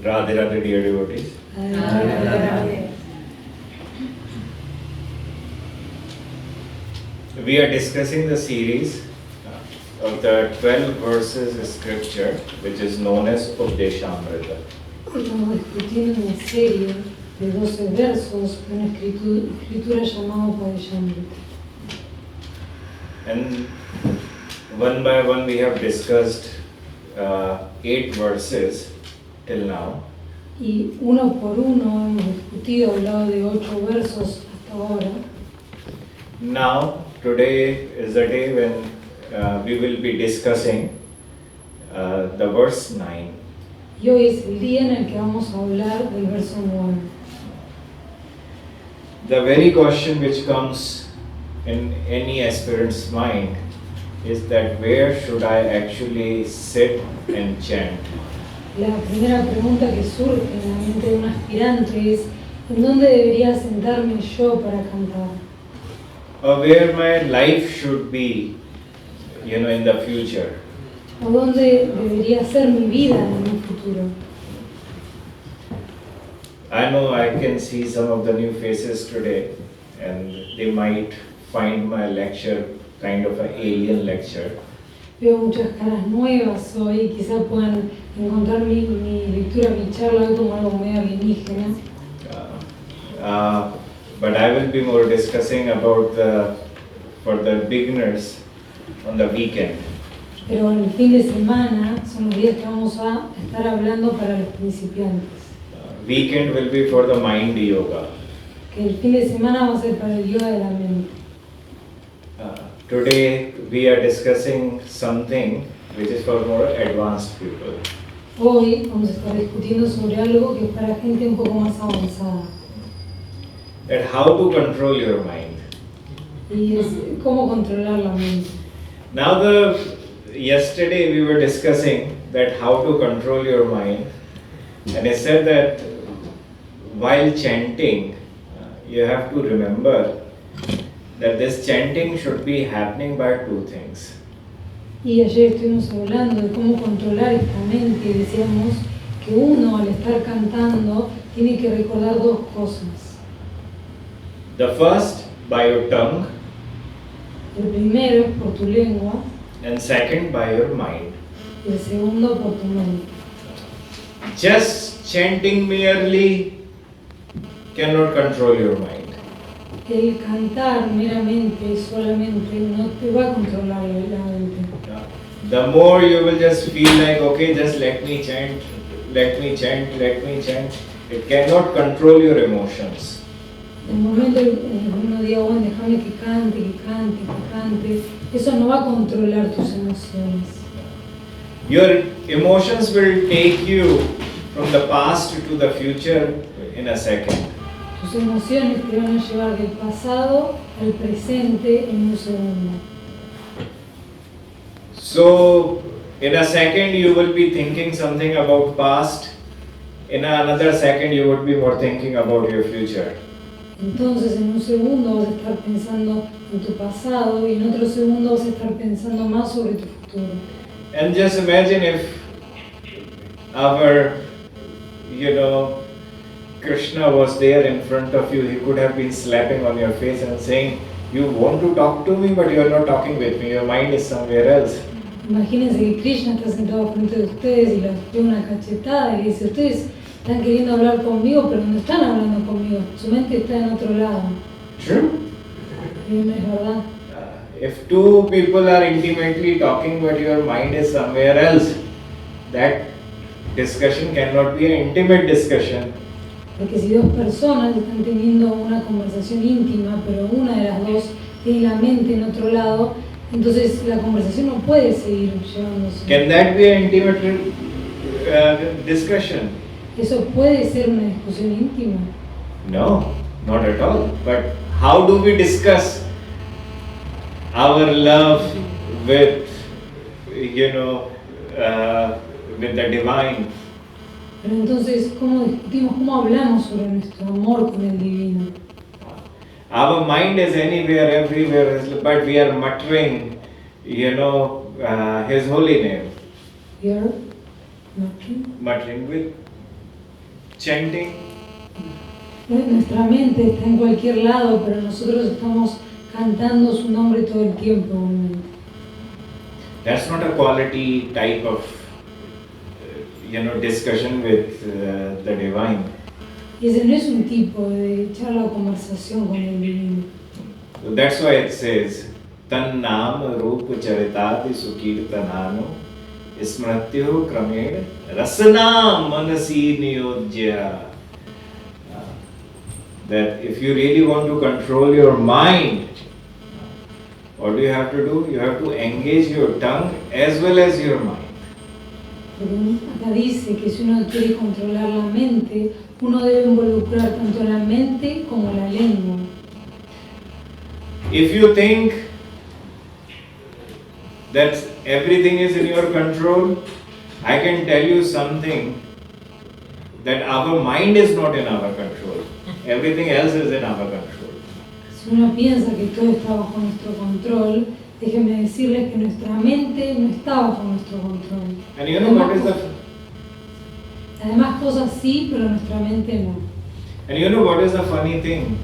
Radhe Radhe, dear devotees. We are discussing the series of the 12 verses scripture which is known as Upadeshambrit. Estamos discutiendo una serie de 12 versos de una escritura llamada Upadeshambrit. And one by one we have discussed 8 verses till now. Y uno por uno hemos discutido, hablado de 8 versos hasta ahora. Now, today is the day when we will be discussing the verse 9. Y hoy es el día en el que vamos a hablar del verso 9. The very question which comes in any aspirant's mind is that where should I actually sit and chant? La primera pregunta que surge en la mente de un aspirante es ¿en dónde debería sentarme yo para cantar? Or where my life should be, in the future. ¿O dónde debería ser mi vida en un futuro? I know I can see some of the new faces today, and they might find my lecture kind of an alien lecture. Veo muchas caras nuevas hoy, quizá puedan encontrar mi lectura, mi charla hoy como algo medio alienígena. But I will be more discussing about for the beginners on the weekend. Pero el fin de semana son los días que vamos a estar hablando para los principiantes. Weekend will be for the mind yoga. Que el fin de semana va a ser para el yoga de la mente. Today we are discussing something which is for more advanced people. Hoy vamos a estar discutiendo sobre algo que es para gente un poco más avanzada. That how to control your mind. Y es cómo controlar la mente. Now yesterday we were discussing that how to control your mind, and I said that while chanting you have to remember that this chanting should be happening by 2 things. Y ayer estuvimos hablando de cómo controlar esta mente y decíamos que uno al estar cantando tiene que recordar 2 cosas. The first by your tongue, El primero es por tu lengua and second by your mind. y el segundo por tu mente. Just chanting merely cannot control your mind. El cantar meramente, solamente, no te va a controlar la mente. The more you will just feel like, okay, just let me chant, let me chant, let me chant. It cannot control your emotions. El momento en el que uno diga, bueno, déjame que cante, que cante, que cante, eso no va a controlar tus emociones. Your emotions will take you from the past to the future in a second. Tus emociones te van a llevar del pasado al presente en un segundo. So, in a second you will be thinking something about past. In another second you would be more thinking about your future. Entonces en un segundo vas a estar pensando en tu pasado y en otro segundo vas a estar pensando más sobre tu futuro. And just imagine if our, Krishna was there in front of you, he could have been slapping on your face and saying, you want to talk to me, but you are not talking with me, your mind is somewhere else. Imagínense que Krishna está sentado frente de ustedes y les da una cachetada y le dice, ustedes están queriendo hablar conmigo, pero no están hablando conmigo, su mente está en otro lado. True. Y no es verdad. If 2 people are intimately talking, but your mind is somewhere else, that discussion cannot be an intimate discussion. Porque si 2 personas están teniendo una conversación íntima, pero una de las 2 tiene la mente en otro lado, entonces la conversación no puede seguir llevándose. Can that be an intimate discussion? ¿Eso puede ser una discusión íntima? No, not at all. But how do we discuss our love with, with the divine? Pero entonces, ¿cómo discutimos, cómo hablamos sobre nuestro amor con el divino? Our mind is anywhere, everywhere, but we are muttering, His holy name. We are Muttering with chanting. Nuestra mente está en cualquier lado, pero nosotros estamos cantando su nombre todo el tiempo. That's not a quality type of discussion with the divine. Y ese no es un tipo de charla o conversación con el divino. So that's why it says tan naam roop charitati sukirtanano smratyo kramen rasana manasi niyojya. That if you really want to control your mind, what do you have to do? You have to engage your tongue as well as your mind. Porque acá dice que si uno quiere controlar la mente, uno debe involucrar tanto la mente como la lengua. If you think that everything is in your control, I can tell you something, that our mind is not in our control. Everything else is in our control. Si uno piensa que todo está bajo nuestro control, déjenme decirles que nuestra mente no está bajo nuestro control. And you know what is the Además cosas sí, pero nuestra mente no. And you know what is the funny thing?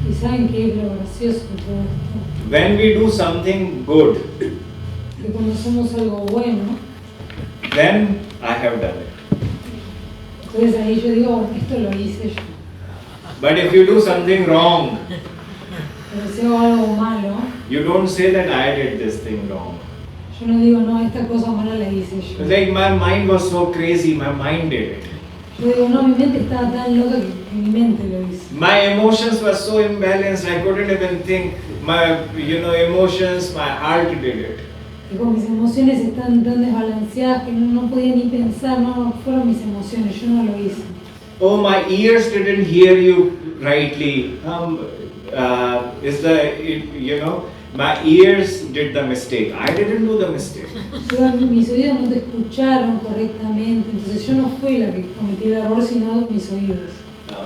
¿Y saben qué es lo gracioso de todo esto? When we do something good, Que cuando hacemos algo bueno, then I have done it. entonces ahí yo digo, bueno, esto lo hice yo. But if you do something wrong, Pero si hago algo malo, you don't say that I did this thing wrong. yo no digo, no, esta cosa mala la hice yo. It's like my mind was so crazy, my mind did it. Yo digo, no, mi mente estaba tan loca que mi mente lo hizo. My emotions were so imbalanced, I couldn't even think. My, emotions, my heart did it. Y con mis emociones están tan desbalanceadas que no podía ni pensar, no, fueron mis emociones, yo no lo hice. Oh, my ears didn't hear you rightly. My ears did the mistake. I didn't do the mistake. Mis oídos no te escucharon correctamente, entonces yo no fui la que cometí el error, sino mis oídos.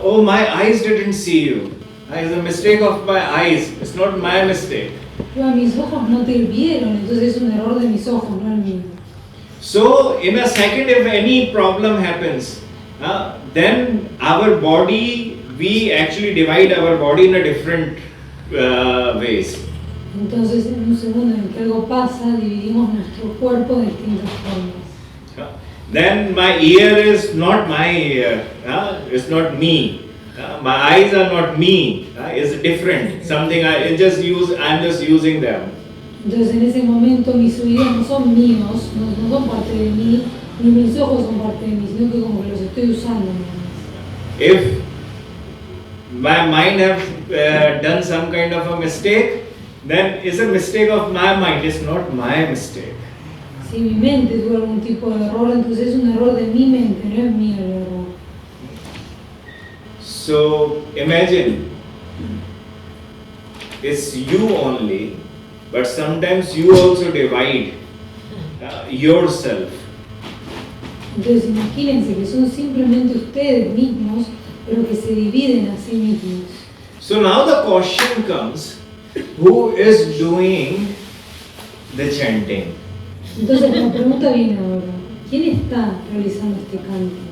Oh, my eyes didn't see you. It's a mistake of my eyes. It's not my mistake. Mis ojos no te vieron, entonces es un error de mis ojos, no el mío. So, in a second, if any problem happens, then our body, we actually divide our body in a different ways. Entonces, en un segundo en que algo pasa, dividimos nuestro cuerpo de distintas formas. Then my ear is not my ear. It's not me. My eyes are not me. It's different. Something I'm just using them. Entonces, en ese momento, mis oídos no son míos, no son parte de mí, ni mis ojos son parte de mí, sino que como que los estoy usando. If my mind have done some kind of a mistake, then it's a mistake of my mind. It's not my mistake. Si mi mente tuvo algún tipo de error, entonces es un error de mi mente, no es mío el error. So imagine, it's you only, but sometimes you also divide yourself. Entonces imagínense que son simplemente ustedes mismos, pero que se dividen a sí mismos. So now the question comes, who is doing the chanting? Entonces la pregunta viene ahora, ¿quién está realizando este canto?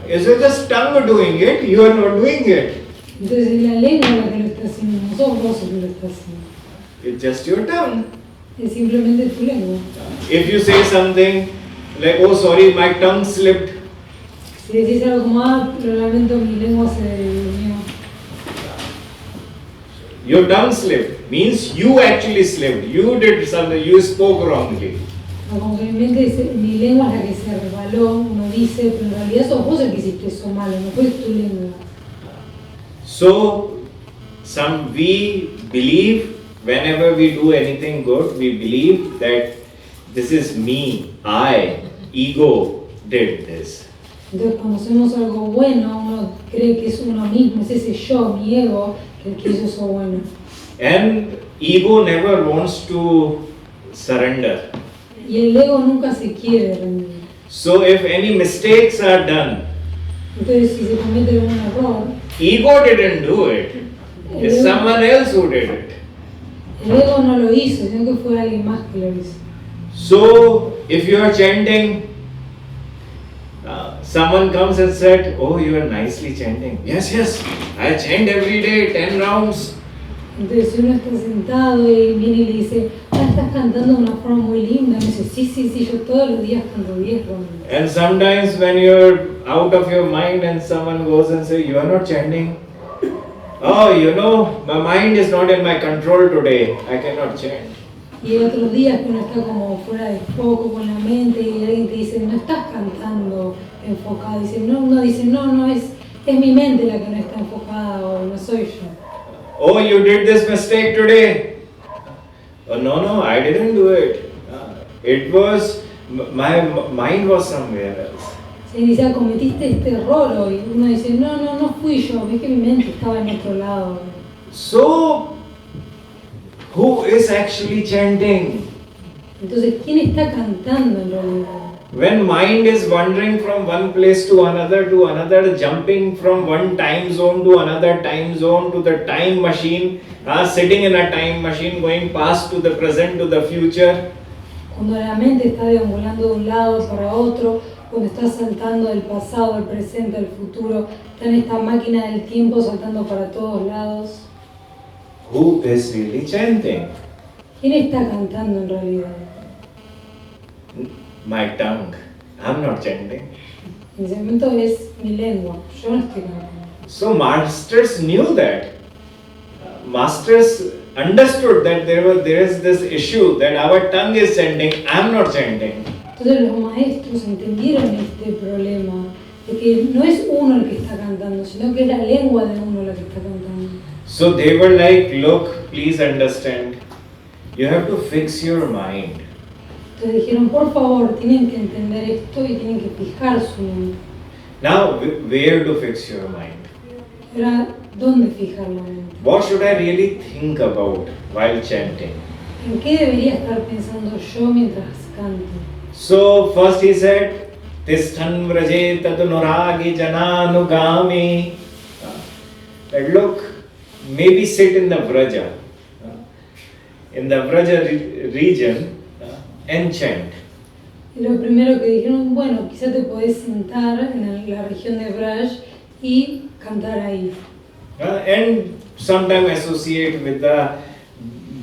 Is it just tongue doing it? You are not doing it. Entonces es la lengua la que lo está haciendo, no sos vos el que lo está haciendo. It's just your tongue. Es simplemente tu lengua. If you say something like, oh sorry, my tongue slipped, Si decís algo como, lo lamento, mi lengua se durmió. your tongue slipped, means you actually slipped. You did something, you spoke wrongly. O como que mi mente dice, mi lengua es la que se resbaló, uno dice, pero en realidad sos vos el que hiciste eso malo, no fue tu lengua. So, we believe whenever we do anything good, we believe that this is me, I, ego did this. Entonces cuando hacemos algo bueno, uno cree que es uno mismo, es ese yo, mi ego, que el que hizo eso bueno. And ego never wants to surrender. Y el ego nunca se quiere rendir. So if any mistakes are done, Entonces si se comete algún error, ego didn't do it. It's someone else who did it. el ego no lo hizo, sino que fue alguien más que lo hizo. So if you are chanting, Someone comes and said, "Oh, you are nicely chanting." Yes, yes, I chant every day, 10 rounds. Entonces si uno está sentado y viene y le dice, estás cantando de una forma muy linda, me dice, sí, yo todos los días canto 10 rondas. And sometimes when you're out of your mind and someone goes and says, "You are not chanting." "Oh, you know, my mind is not in my control today, I cannot chant." Y hay otros días que uno está como fuera de foco con la mente y alguien te dice, no estás cantando enfocado. Dice, no, es mi mente la que no está enfocada hoy, no soy yo. "Oh, you did this mistake today." "Oh, no, I didn't do it. It was, my mind was somewhere else." Se dice, cometiste este error hoy. Uno dice, no fui yo, es que mi mente estaba en otro lado. So, who is actually chanting? Entonces, ¿quién está cantando en realidad? When mind is wandering from one place to another, jumping from one time zone to another time zone to the time machine, sitting in a time machine, going past to the present to the future. Cuando la mente está deambulando de un lado para otro, cuando está saltando del pasado, al presente, al futuro, está en esta máquina del tiempo saltando para todos lados. Who is really chanting? ¿Quién está cantando en realidad? My tongue. I'm not chanting. En ese momento es mi lengua, yo no estoy cantando. So masters knew that. Masters understood that there is this issue that our tongue is chanting, I'm not chanting. Entonces los maestros entendieron este problema, de que no es uno el que está cantando, sino que es la lengua de uno la que está cantando. So they were like, look, please understand, you have to fix your mind. Entonces dijeron, por favor, tienen que entender esto y tienen que fijar su mente. Now, where to fix your mind? Ahora, ¿dónde fijar la mente? What should I really think about while chanting? ¿En qué debería estar pensando yo mientras canto? So first he said, Tisthan vraje tadunuragi jananugami. That look, maybe sit in the Vraja, region and chant. Y lo primero que dijeron, bueno, quizá te podés sentar en la región de Braj y cantar ahí. And sometimes associate with the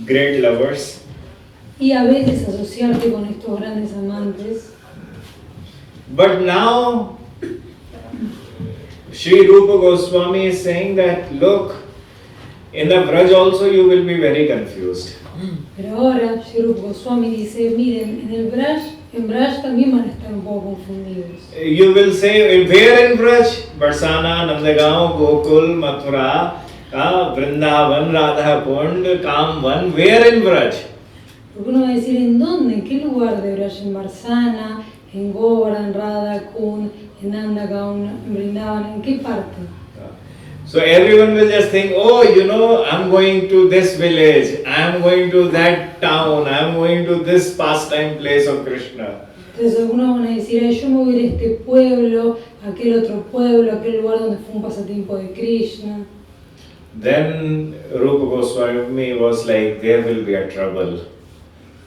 great lovers. Y a veces asociarte con estos grandes amantes. But now, Sri Rupa Goswami is saying that, look, in the Vraj also you will be very confused. Pero ahora, Sri Rupa Goswami dice, miren, en Braj también van a estar un poco confundidos. You will say, where in Vraj? Barsana, Nandagaon, Gokul, Mathura, Vrindavan, Radha Kund, Kamvan, where in Vraj? Porque uno va a decir, ¿en dónde? ¿En qué lugar de Braj? ¿En Barsana? ¿En Govardhan, Radha Kund? ¿En Nandagaon? ¿En Vrindavan? ¿En qué parte? So everyone will just think, oh, you know, I'm going to this village, I'm going to that town, I'm going to this pastime place of Krishna. Entonces algunos van a decir, yo me voy a ir a este pueblo, a aquel otro pueblo, a aquel lugar donde fue un pasatiempo de Krishna. Then Rupa Goswami was like, there will be a trouble.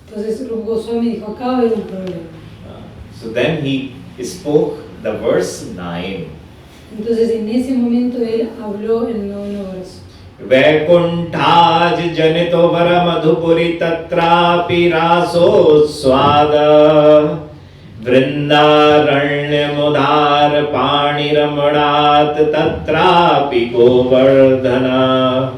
Entonces Rupa Goswami dijo, acá va a haber un problema. So then he spoke the verse 9. Entonces en ese momento él habló el noveno verso. Vaikunthaj janito vara madhupuri tatrapi raso swada vrindaranya mudhar pani ramadat tatrapi govardhana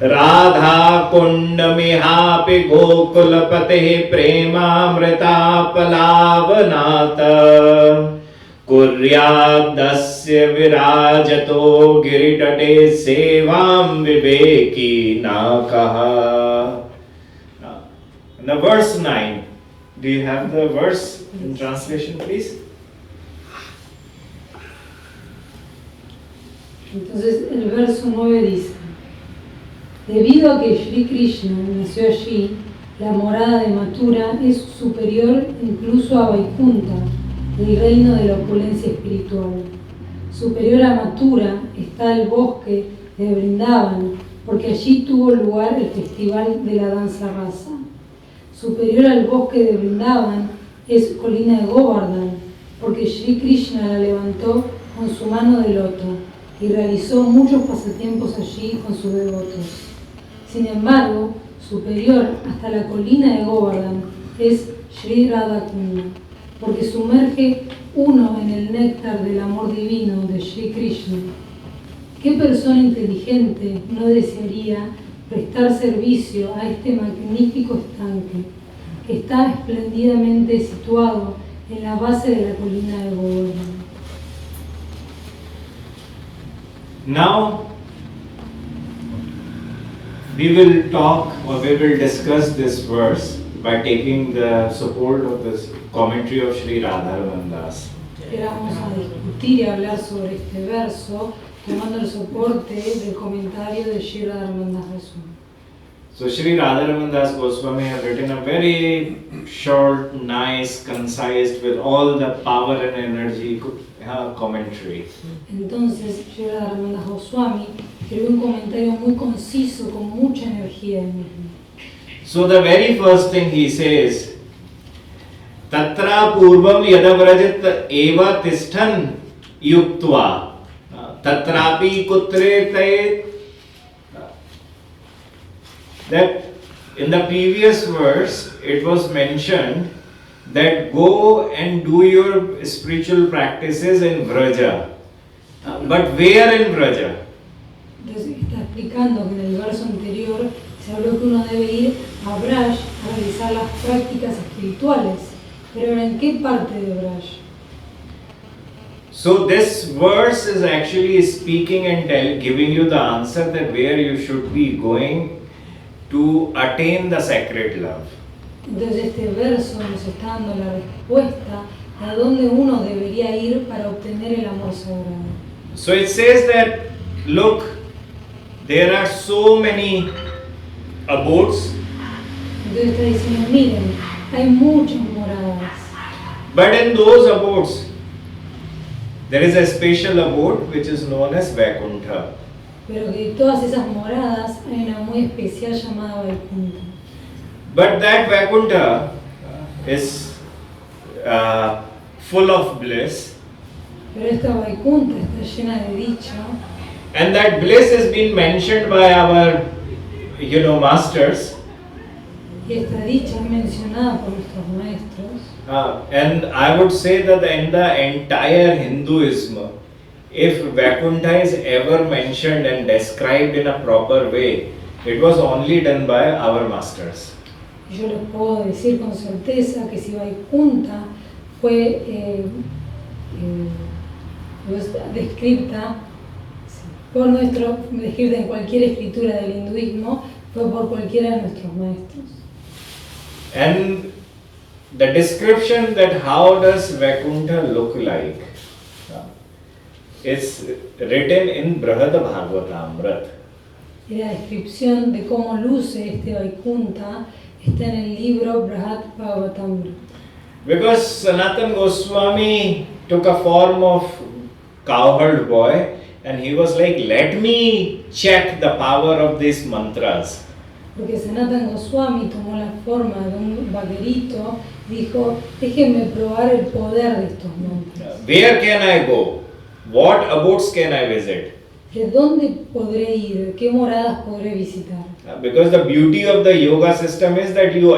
Radha kundamihapi gokulapate premamrita palavanata Kuryadasya virajato giritate sevam viveki nakaha. Now verse 9. Do you have the verse in translation, please? Entonces el verso 9 dice, debido a que Sri Krishna nació allí, la morada de Mathura es superior incluso a Vaikuntha, el reino de la opulencia espiritual. Superior a Mathura está el bosque de Vrindavan, porque allí tuvo lugar el festival de la danza rasa. Superior al bosque de Vrindavan es colina de Govardhan, porque Sri Krishna la levantó con su mano de loto y realizó muchos pasatiempos allí con sus devotos. Sin embargo, superior hasta la colina de Govardhan es Sri Radhakunda, porque sumerge uno en el néctar del amor divino de Sri Krishna. ¿Qué persona inteligente no desearía prestar servicio a este magnífico estanque que está espléndidamente situado en la base de la colina de Govardhan? Now, we will talk or we will discuss this verse by taking the support of this commentary of Sri Radharaman Das. Vamos a discutir y hablar sobre este verso tomando el soporte del comentario de Sri Radharaman Das Goswami. So Sri Radharaman Das Goswami have written a very short, nice, concise, with all the power and energy commentary. Entonces, Sri Radharaman Das Goswami escribió un comentario muy conciso, con mucha energía en mismo. So the very first thing he says, Tatra purvam yadavrajat eva tisthan yuktva tatrapi kutre taye. That in the previous verse it was mentioned that go and do your spiritual practices in Vraja. But where in Vraja? Entonces está explicando que en el verso anterior se habló que uno debe ir a Braj a realizar las prácticas espirituales. Pero ¿en qué parte de Braj? So this verse is actually speaking and giving you the answer that where you should be going to attain the sacred love. Entonces este verso nos está dando la respuesta a dónde uno debería ir para obtener el amor sagrado. So it says that, look, there are so many abodes, Entonces está diciendo, miren, hay muchas moradas, but in those abodes, there is a special abode which is known as Vaikuntha. pero que de todas esas moradas hay una muy especial llamada Vaikuntha. But that Vaikuntha is full of bliss, Pero esta Vaikuntha está llena de dicha, and that bliss has been mentioned by our, masters. y esta dicha es mencionada por nuestros maestros. And I would say that in the entire Hinduism, if Vaikuntha is ever mentioned and described in a proper way, it was only done by our masters. Yo les puedo decir con certeza que si Vaikuntha fue descrita en cualquier escritura del hinduismo, fue por cualquiera de nuestros maestros. And the description that how does Vaikuntha look like is written in Brihad Bhagavatamrit. Y la descripción de cómo luce este Vaikuntha está en el libro Brihad Bhagavatamrit. Because Sanatana Goswami took a form of cowherd boy and he was like, let me check the power of these mantras. Porque Sanatana Goswami tomó la forma de un vaquerito y dijo, déjenme probar el poder de estos mantras. Where can I go? What abodes can I visit? ¿De dónde podré ir? ¿Qué moradas podré visitar? Because the beauty of the yoga system is that you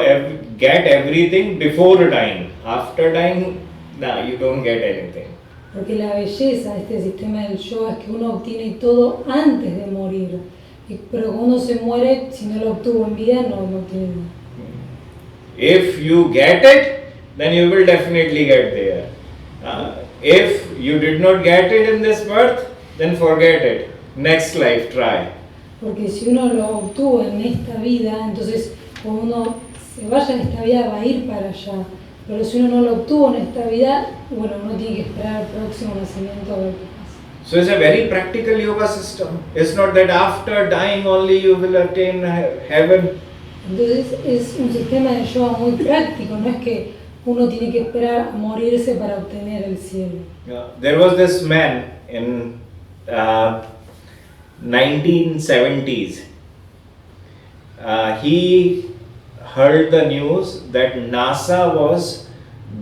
get everything before dying. After dying, you don't get anything. Porque la belleza de este sistema del yoga es que uno obtiene todo antes de morir. Pero cuando uno se muere, si no lo obtuvo en vida, no lo obtiene. If you get it, then you will definitely get there. If you did not get it in this birth, then forget it. Next life, try. Porque si uno lo obtuvo en esta vida, entonces cuando uno se vaya en esta vida va a ir para allá. Pero si uno no lo obtuvo en esta vida, bueno, uno tiene que esperar al próximo nacimiento a ver qué pasa. So it's a very practical yoga system. It's not that after dying only you will attain heaven. Entonces es un sistema de yoga muy práctico, no es que uno tiene que esperar a morirse para obtener el cielo. There was this man in 1970s. He heard the news that NASA was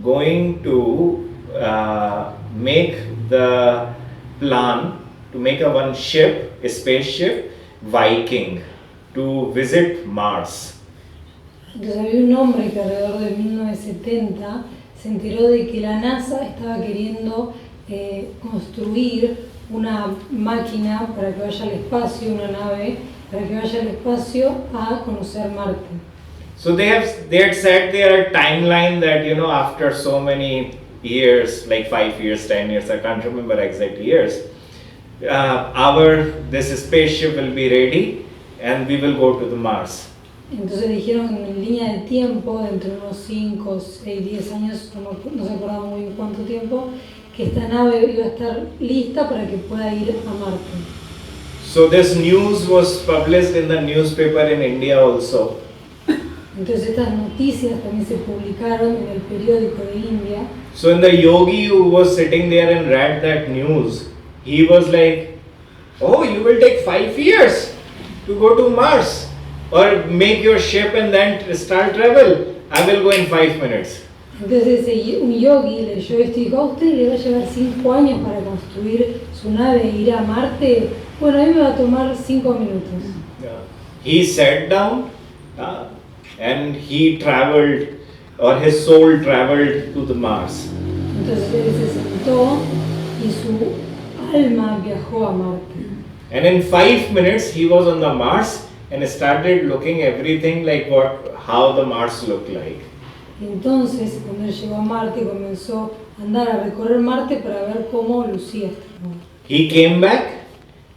going to make the plan to make a one ship, a spaceship, Viking, to visit Mars. Entonces había un hombre que alrededor de 1970 se enteró de que la NASA estaba queriendo construir una máquina para que vaya al espacio, una nave para que vaya al espacio a conocer Marte. So they had set their timeline that after so many years, like 5 years, 10 years, I can't remember exact years, this spaceship will be ready and we will go to the Mars. Entonces dijeron en línea de tiempo, dentro de unos 5, 6, 10 años, no se acordaba muy bien cuánto tiempo, que esta nave iba a estar lista para que pueda ir a Marte. So this news was published in the newspaper in India also. Entonces estas noticias también se publicaron en el periódico de India. So when the yogi who was sitting there and read that news, he was like, oh, you will take 5 years to go to Mars or make your ship and then start travel. I will go in 5 minutes. Entonces un yogi leyó esto y dijo, ¿a usted le va a llevar 5 años para construir su nave e ir a Marte? Bueno, a mí me va a tomar 5 minutos. Yeah. He sat down and he traveled, or his soul traveled to the Mars. Entonces él se sentó y su alma viajó a Marte. And in 5 minutes he was on the Mars and started looking everything like how the Mars looked like. Entonces, cuando él llegó a Marte, comenzó a andar a recorrer Marte para ver cómo lucía este lugar. He came back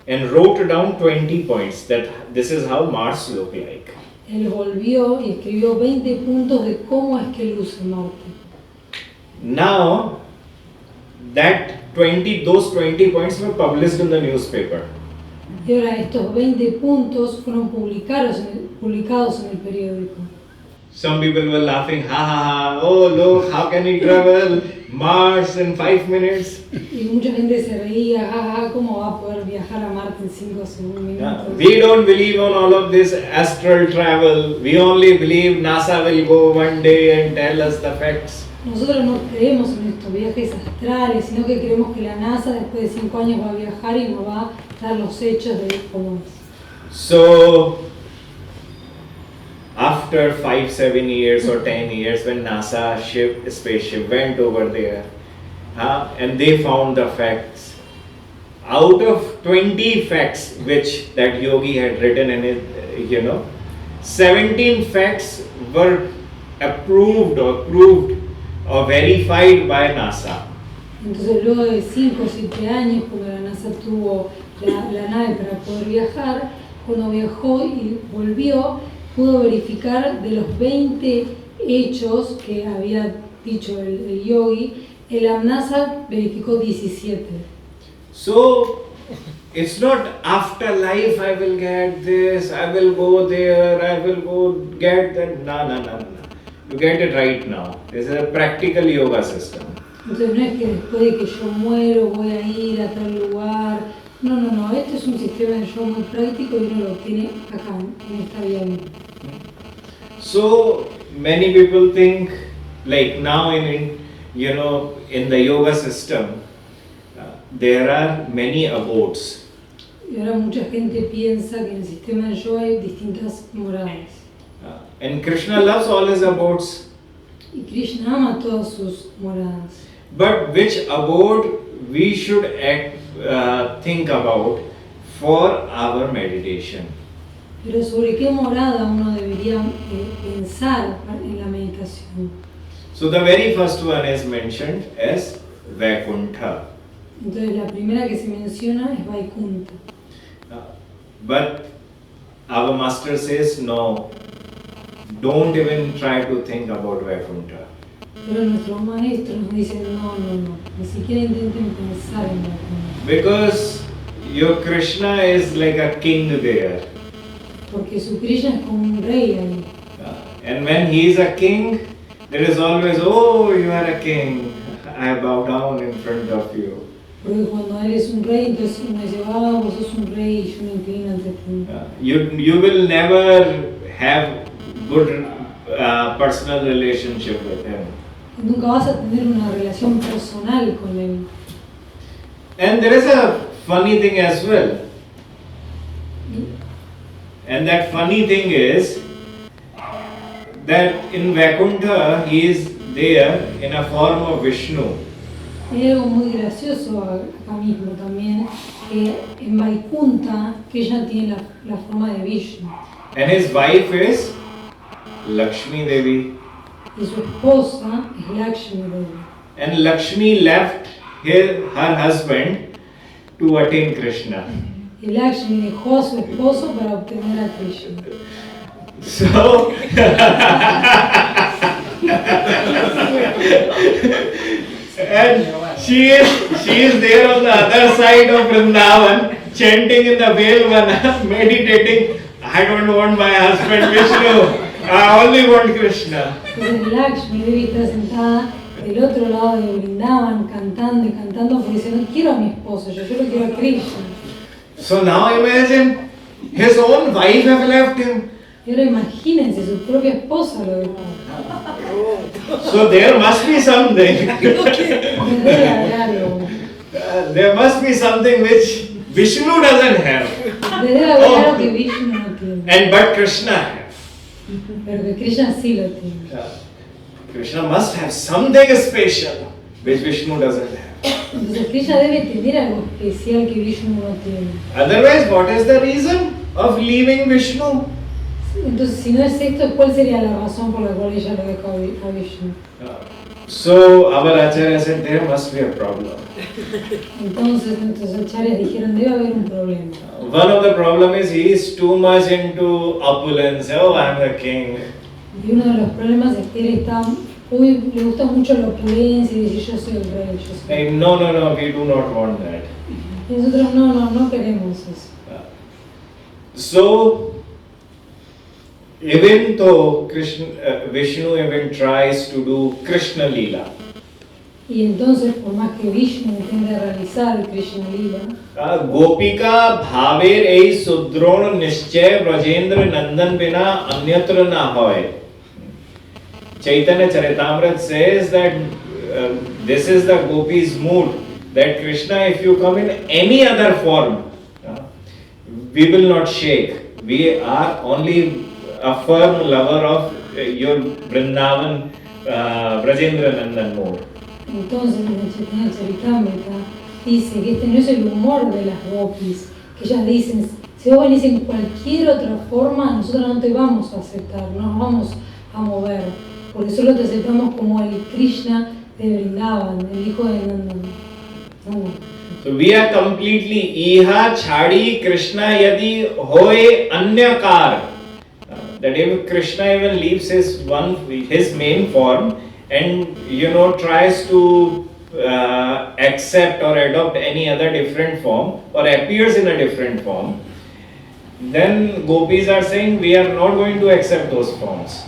and wrote down 20 points that this is how Mars looked like. Él volvió y escribió 20 puntos de cómo es que luce Marte. Now, those 20 points were published in the newspaper. Y ahora estos 20 puntos fueron publicados en el periódico. Some people were laughing, ha ha ha, oh look, how can he travel Mars in 5 minutes? Y mucha gente se reía, jaja, ¿cómo va a poder viajar a Marte en 5 minutos? We don't believe on all of this astral travel. We only believe NASA will go one day and tell us the facts. Nosotros no creemos en estos viajes astrales, sino que creemos que la NASA después de 5 años va a viajar y nos va a dar los hechos de cómo es. So, after 5, 7 years or 10 years, when NASA spaceship went over there, and they found the facts, out of 20 facts which that yogi had written in it, 17 facts were approved or proved or verified by NASA. Entonces luego de 5 o 7 años, cuando la NASA tuvo la nave para poder viajar, cuando viajó y volvió, pudo verificar de los 20 hechos que había dicho el yogi, la NASA verificó 17. So, it's not after life I will get this, I will go there, I will go get that. No. You get it right now. This is a practical yoga system. Entonces no es que después de que yo muero voy a ir a tal lugar. No. Este es un sistema de yoga muy práctico y uno lo tiene acá, en esta vida misma. So many people think, like now in the yoga system, there are many abodes. Y ahora mucha gente piensa que en el sistema de yoga hay distintas moradas. And Krishna loves all his abodes. Y Krishna ama todas sus moradas. But which abode we should think about for our meditation? Pero sobre qué morada uno debería pensar en la meditación. So the very first one is mentioned as Vaikuntha. Entonces la primera que se menciona es Vaikunta. But our master says no, don't even try to think about Vaikuntha. Pero nuestros maestros nos dicen no, ni siquiera intenten pensar en Vaikunta. Because your Krishna is like a king there. Porque su Krishna es como un rey ahí. And when he is a king, there is always, oh, you are a king, I bow down in front of you. Porque cuando él es un rey, entonces uno dice, vos sos un rey y yo me inclino ante ti. You will never have good personal relationship with him. nunca vas a tener una relación personal con él. And there is a funny thing as well. And that funny thing is that in Vaikuntha he is there in a form of Vishnu. Hay algo muy gracioso acá mismo también, que en Vaikunta Krishna tiene la forma de Vishnu And his wife is Lakshmi Devi. y su esposa es Lakshmi Devi. And Lakshmi left her husband to attain Krishna. Y Lakshmi dejó a su esposo para obtener a Krishna. So, and she is there on the other side of Vrindavan, chanting in the Velvana, meditating. I don't want my husband Vishnu. I only want Krishna. Entonces Lakshmi Devi está sentada del otro lado de Vrindavan cantando y cantando porque dice, no quiero a mi esposo, yo lo quiero a Krishna. So now imagine his own wife have left him. Y ahora imagínense, su propia esposa lo dejó. So there must be something. Debe haber algo. There must be something which Vishnu doesn't have. Debe haber algo que Vishnu no tiene. And but Krishna has. Pero que Krishna sí lo tiene. Krishna must have something special which Vishnu doesn't have. Entonces Krishna debe tener algo especial que Vishnu no tiene. Otherwise, what is the reason of leaving Vishnu? Entonces, si no es esto, ¿cuál sería la razón por la cual ella lo dejó a Vishnu? So our Acharya said there must be a problem. Entonces nuestros acharyas dijeron, debe haber un problema. One of the problem is he is too much into opulence. Oh, I am the king. Y uno de los problemas es que él está le gusta mucho la opulencia y dice, yo soy el rey, yo soy el rey. No, we do not want that. Y nosotros no queremos eso. So, even though Vishnu even tries to do Krishna Leela, Y entonces, por más que Vishnu intente realizar el Krishna Lila, Gopika bhaver ei sudron nischay Brajendra Nandan bina anyatra na hoy. Chaitanya Charitamrita says that this is the gopis' mood, that Krishna, if you come in any other form, we will not shake. We are only a firm lover of your Vrindavan Brajendra Nandan mood. entonces en el Chaitanya Charitamrita dice que este no es el humor de las gopis, que ellas dicen, si vos venís en cualquier otra forma, nosotros no te vamos a aceptar, no nos vamos a mover, porque solo te aceptamos como el Krishna de Vrindavan, el hijo de Nandan. So we are completely iha chhadi Krishna yadi hoye anyakar. That if Krishna even leaves his main form and tries to accept or adopt any other different form or appears in a different form, then gopis are saying we are not going to accept those forms.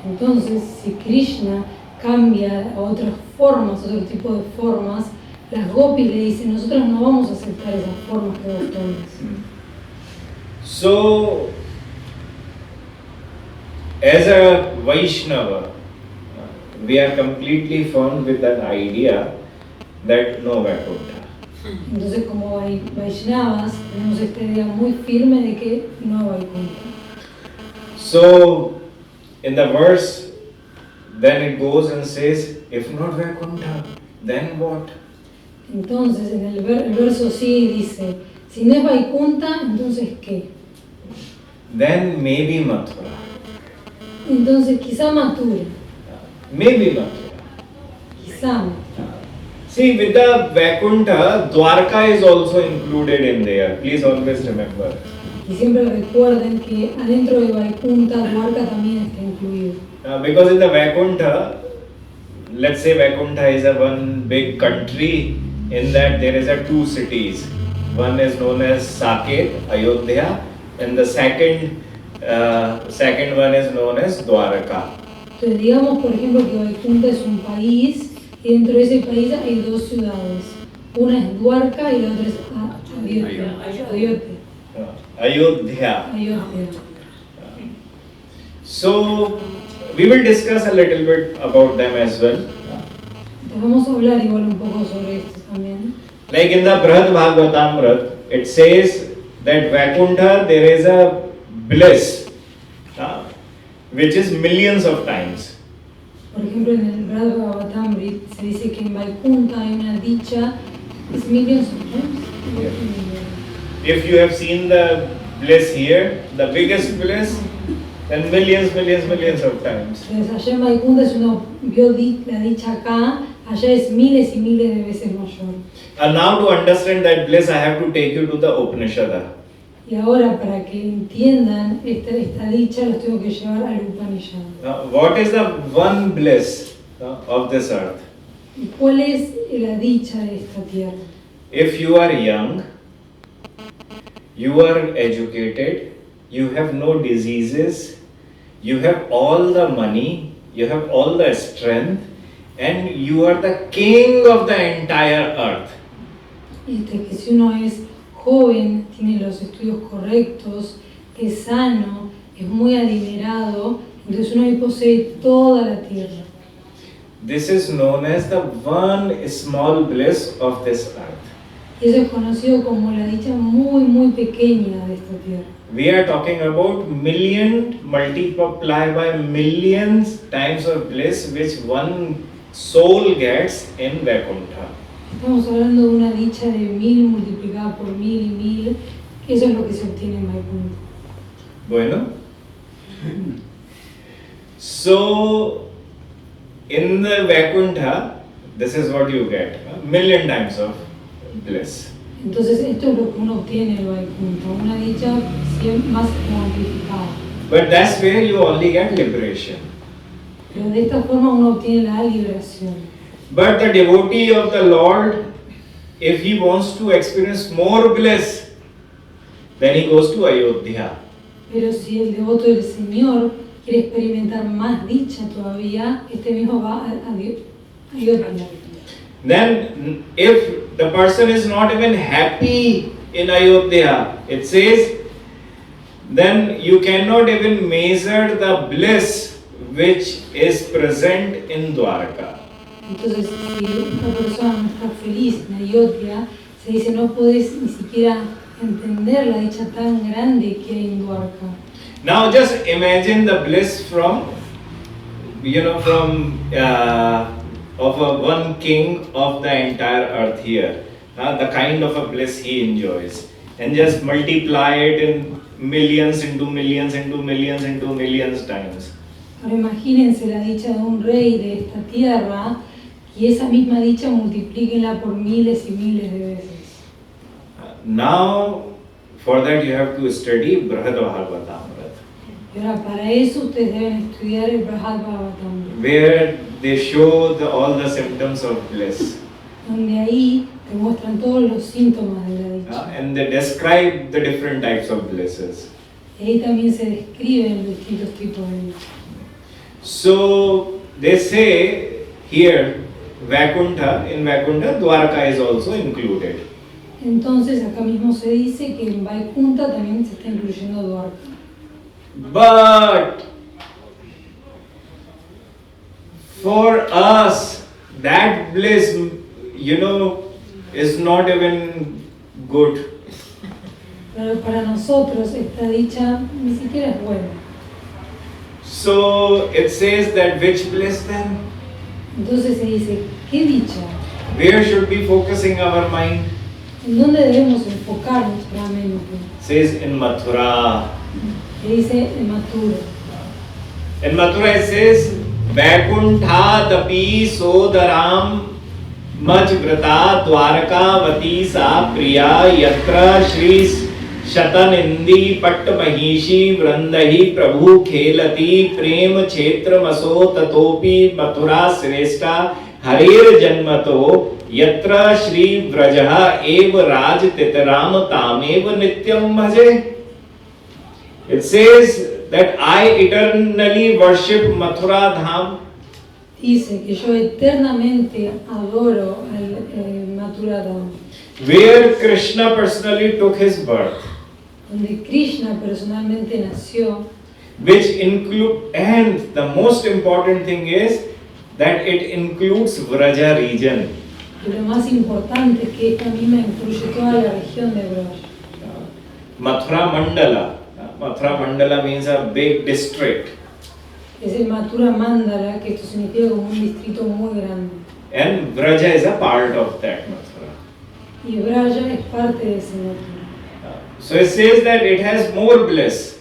Entonces, si Krishna cambia a otras formas, otro tipo de formas, las gopis le dicen, nosotros no vamos a aceptar esas formas que vos tomes. So, as a Vaishnava, we are completely firm with that idea that no Vaikuntha. Entonces, como Vaishnavas, tenemos esta idea muy firme de que no hay Vaikuntha. So, in the verse, then it goes and says, if not Vaikuntha, then what? Entonces, en el verso sí dice, si no es Vaikuntha, entonces ¿qué? Then maybe Mathura. Entonces, quizá Mathura. Maybe Mathura. Quizá. See, with the Vaikuntha, Dwarka is also included in there. Please always remember. Y siempre recuerden que adentro de Vaikuntha, Dwarka también está incluido. Because in the Vaikuntha, let's say Vaikuntha is a one big country, in that there is a two cities. One is known as Saket, Ayodhya, and the second one is known as Dwarka. Entonces digamos por ejemplo que Vaikuntha es un país y dentro de ese país hay dos ciudades. Una es Dwarka y la otra es Ayodhya. Ayodhya. Ayodhya. So, we will discuss a little bit about them as well. Vamos a hablar igual un poco sobre esto también. Like in the Brihad Bhagavatamrit, it says that Vaikuntha there is a bliss which is millions of times. Por ejemplo, en el Brihad Bhagavatamrit se dice que en Vaikuntha hay una dicha, es millions of times. If you have seen the bliss here, the biggest bliss, then millions of times. Entonces allá en Vaikuntha, si uno vio la dicha acá, allá es miles y miles de veces mayor. And now to understand that bliss, I have to take you to the Upanishad. Y ahora, para que entiendan esta dicha, los tengo que llevar al Upanishad. What is the one bliss of this earth? ¿Y cuál es la dicha de esta tierra? If you are young, you are educated, you have no diseases, you have all the money, you have all the strength, and you are the king of the entire earth. Y que si uno es joven, tiene los estudios correctos, es sano, es muy adinerado, entonces uno ahí posee toda la tierra. This is known as the one small bliss of this earth. Y eso es conocido como la dicha muy pequeña de esta tierra. We are talking about million multiplied by millions times of bliss which one soul gets in Vaikuntha. Estamos hablando de una dicha de 1000 multiplicada por 1000 y 1000. Eso es lo que se obtiene en Vaikuntha. Bueno. So, in the Vaikuntha, this is what you get. A million times of bliss. Entonces esto es lo que uno obtiene en Vaikuntha, una dicha más amplificada. But that's where you only get liberation. Pero de esta forma uno obtiene la liberación. But the devotee of the Lord, if he wants to experience more bliss, then he goes to Ayodhya. Pero si el devoto del Señor quiere experimentar más dicha todavía, este mismo va a Ayodhya. Then, if the person is not even happy in Ayodhya, it says, then you cannot even measure the bliss which is present in Dwarka. Entonces, si una persona no está feliz en Ayodhya, se dice no puedes ni siquiera entender la dicha tan grande que hay en Dwarka. Now, just imagine the bliss from, of a one king of the entire earth here, the kind of a bliss he enjoys, and just multiply it in millions into millions into millions into millions times. Ahora imagínense la dicha de un rey de esta tierra y esa misma dicha multiplíquenla por miles y miles de veces. Now, for that you have to study Brihad Bhagavatamrit. Y ahora para eso ustedes deben estudiar el Brihad Bhagavatamrit, Where they show all the symptoms of bliss. donde ahí te muestran todos los síntomas de la dicha. And they describe the different types of blisses. Y ahí también se describen los distintos tipos de dicha. So they say here, Vaikuntha, in Vaikuntha, Dwarka is also included. Entonces acá mismo se dice que en Vaikuntha también se está incluyendo Dwarka. But for us, that bliss, is not even good. Pero para nosotros esta dicha ni siquiera es buena. So it says that which bliss then? Entonces se dice, ¿qué dicha? Where should be focusing our mind? ¿En dónde debemos enfocar nuestra mente? Says in Mathura. Se dice en Mathura. In Mathura it says, Vaikuntha dapi sodaram majvrata dwarakavati sa priya yatra shri शतनिंदी पट्ट महिषी वृंदहि प्रभु खेलति प्रेम क्षेत्र मसो ततोपि मथुरा श्रेष्ठा हरेर जन्मतो यत्र श्री व्रजः एव राज तितराम तामेव नित्यम भजे. It says that I eternally worship Mathura Dham. Dice que yo eternamente adoro al Mathura Dham, Where Krishna personally took his birth. donde Krishna personalmente nació. which include, and the most important thing is that it includes Vraja region. Y lo más importante es que esta misma incluye toda la región de Braj. Mathura Mandala. Mathura Mandala means a big district. Es el Mathura Mandala, que esto significa como un distrito muy grande. And Vraja is a part of that Mathura. Y Braja es parte de ese Mathura. So it says that it has more bliss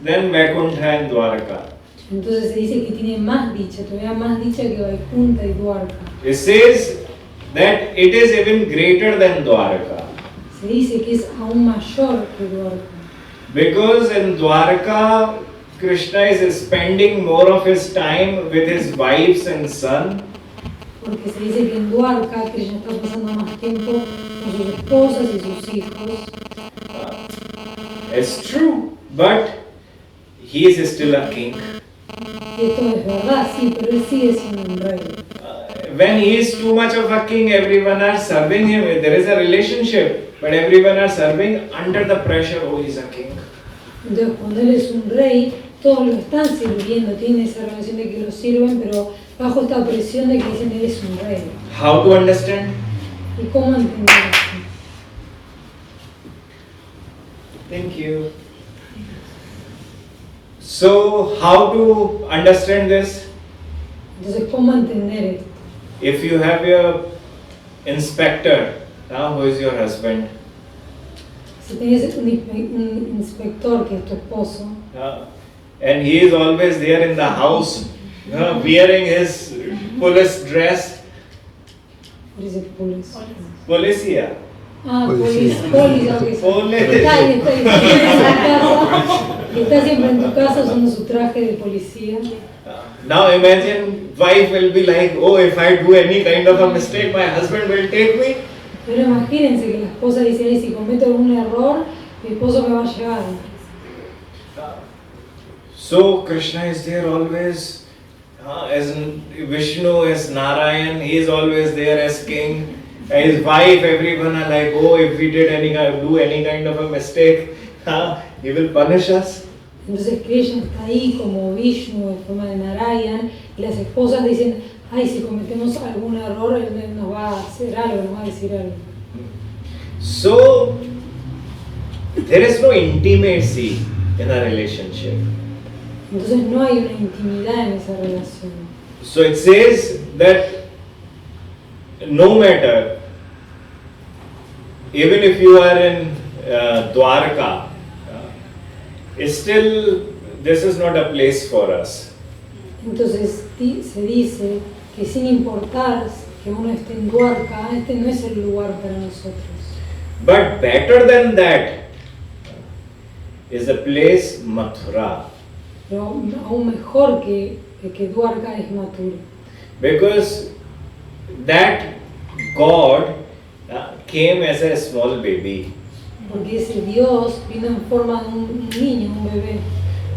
than Vaikuntha and Dwarka. Entonces se dice que tiene más dicha, todavía más dicha que Vaikunta y Dwarka. It says that it is even greater than Dwarka. Se dice que es aún mayor que Dwarka. Because in Dwarka, Krishna is spending more of his time with his wives and son. Porque se dice que en Dwarka Krishna está pasando más tiempo con sus esposas y sus hijos. It's true, but he is still a king. Y esto es verdad, sí, pero él sigue siendo un rey. When he is too much of a king, everyone are serving him. There is a relationship, but everyone are serving under the pressure. Oh, he's a king. Entonces, cuando él es un rey, todos lo están sirviendo, tienen esa relación de que lo sirven, pero bajo esta presión de que dicen él es un rey. How to understand? ¿Y cómo entender esto? Thank you. So, how to understand this? Entonces, ¿cómo entender esto? If you have your inspector, who is your husband, Si tienes un inspector que es tu esposo, and he is always there in the house, wearing his police dress, ¿cuál es el polis? policia. Polis, Police. está siempre en tu casa usando su traje de policía. Now imagine wife will be like, oh, if I do any kind of a mistake, my husband will take me. Pero imagínense que la esposa dice, ay, si cometo algún error, mi esposo me va a llevar. So Krishna is there always, as Vishnu, as Narayan, he is always there as king. His wife, everyone are like, oh, if we did do any kind of a mistake, he will punish us. Entonces Krishna está ahí como Vishnu en forma de Narayan y las esposas dicen, ay, si cometemos algún error, él nos va a hacer algo, nos va a decir algo. So, there is no intimacy in a relationship. Entonces no hay una intimidad en esa relación. So it says that no matter, even if you are in Dwarka, still this is not a place for us. Entonces se dice que sin importar que uno esté en Dwarka, este no es el lugar para nosotros. But better than that is the place Mathura. Pero aún mejor que Dwarka es Mathura. Because that God came as a small baby. Porque ese Dios vino en forma de un niño, un bebé.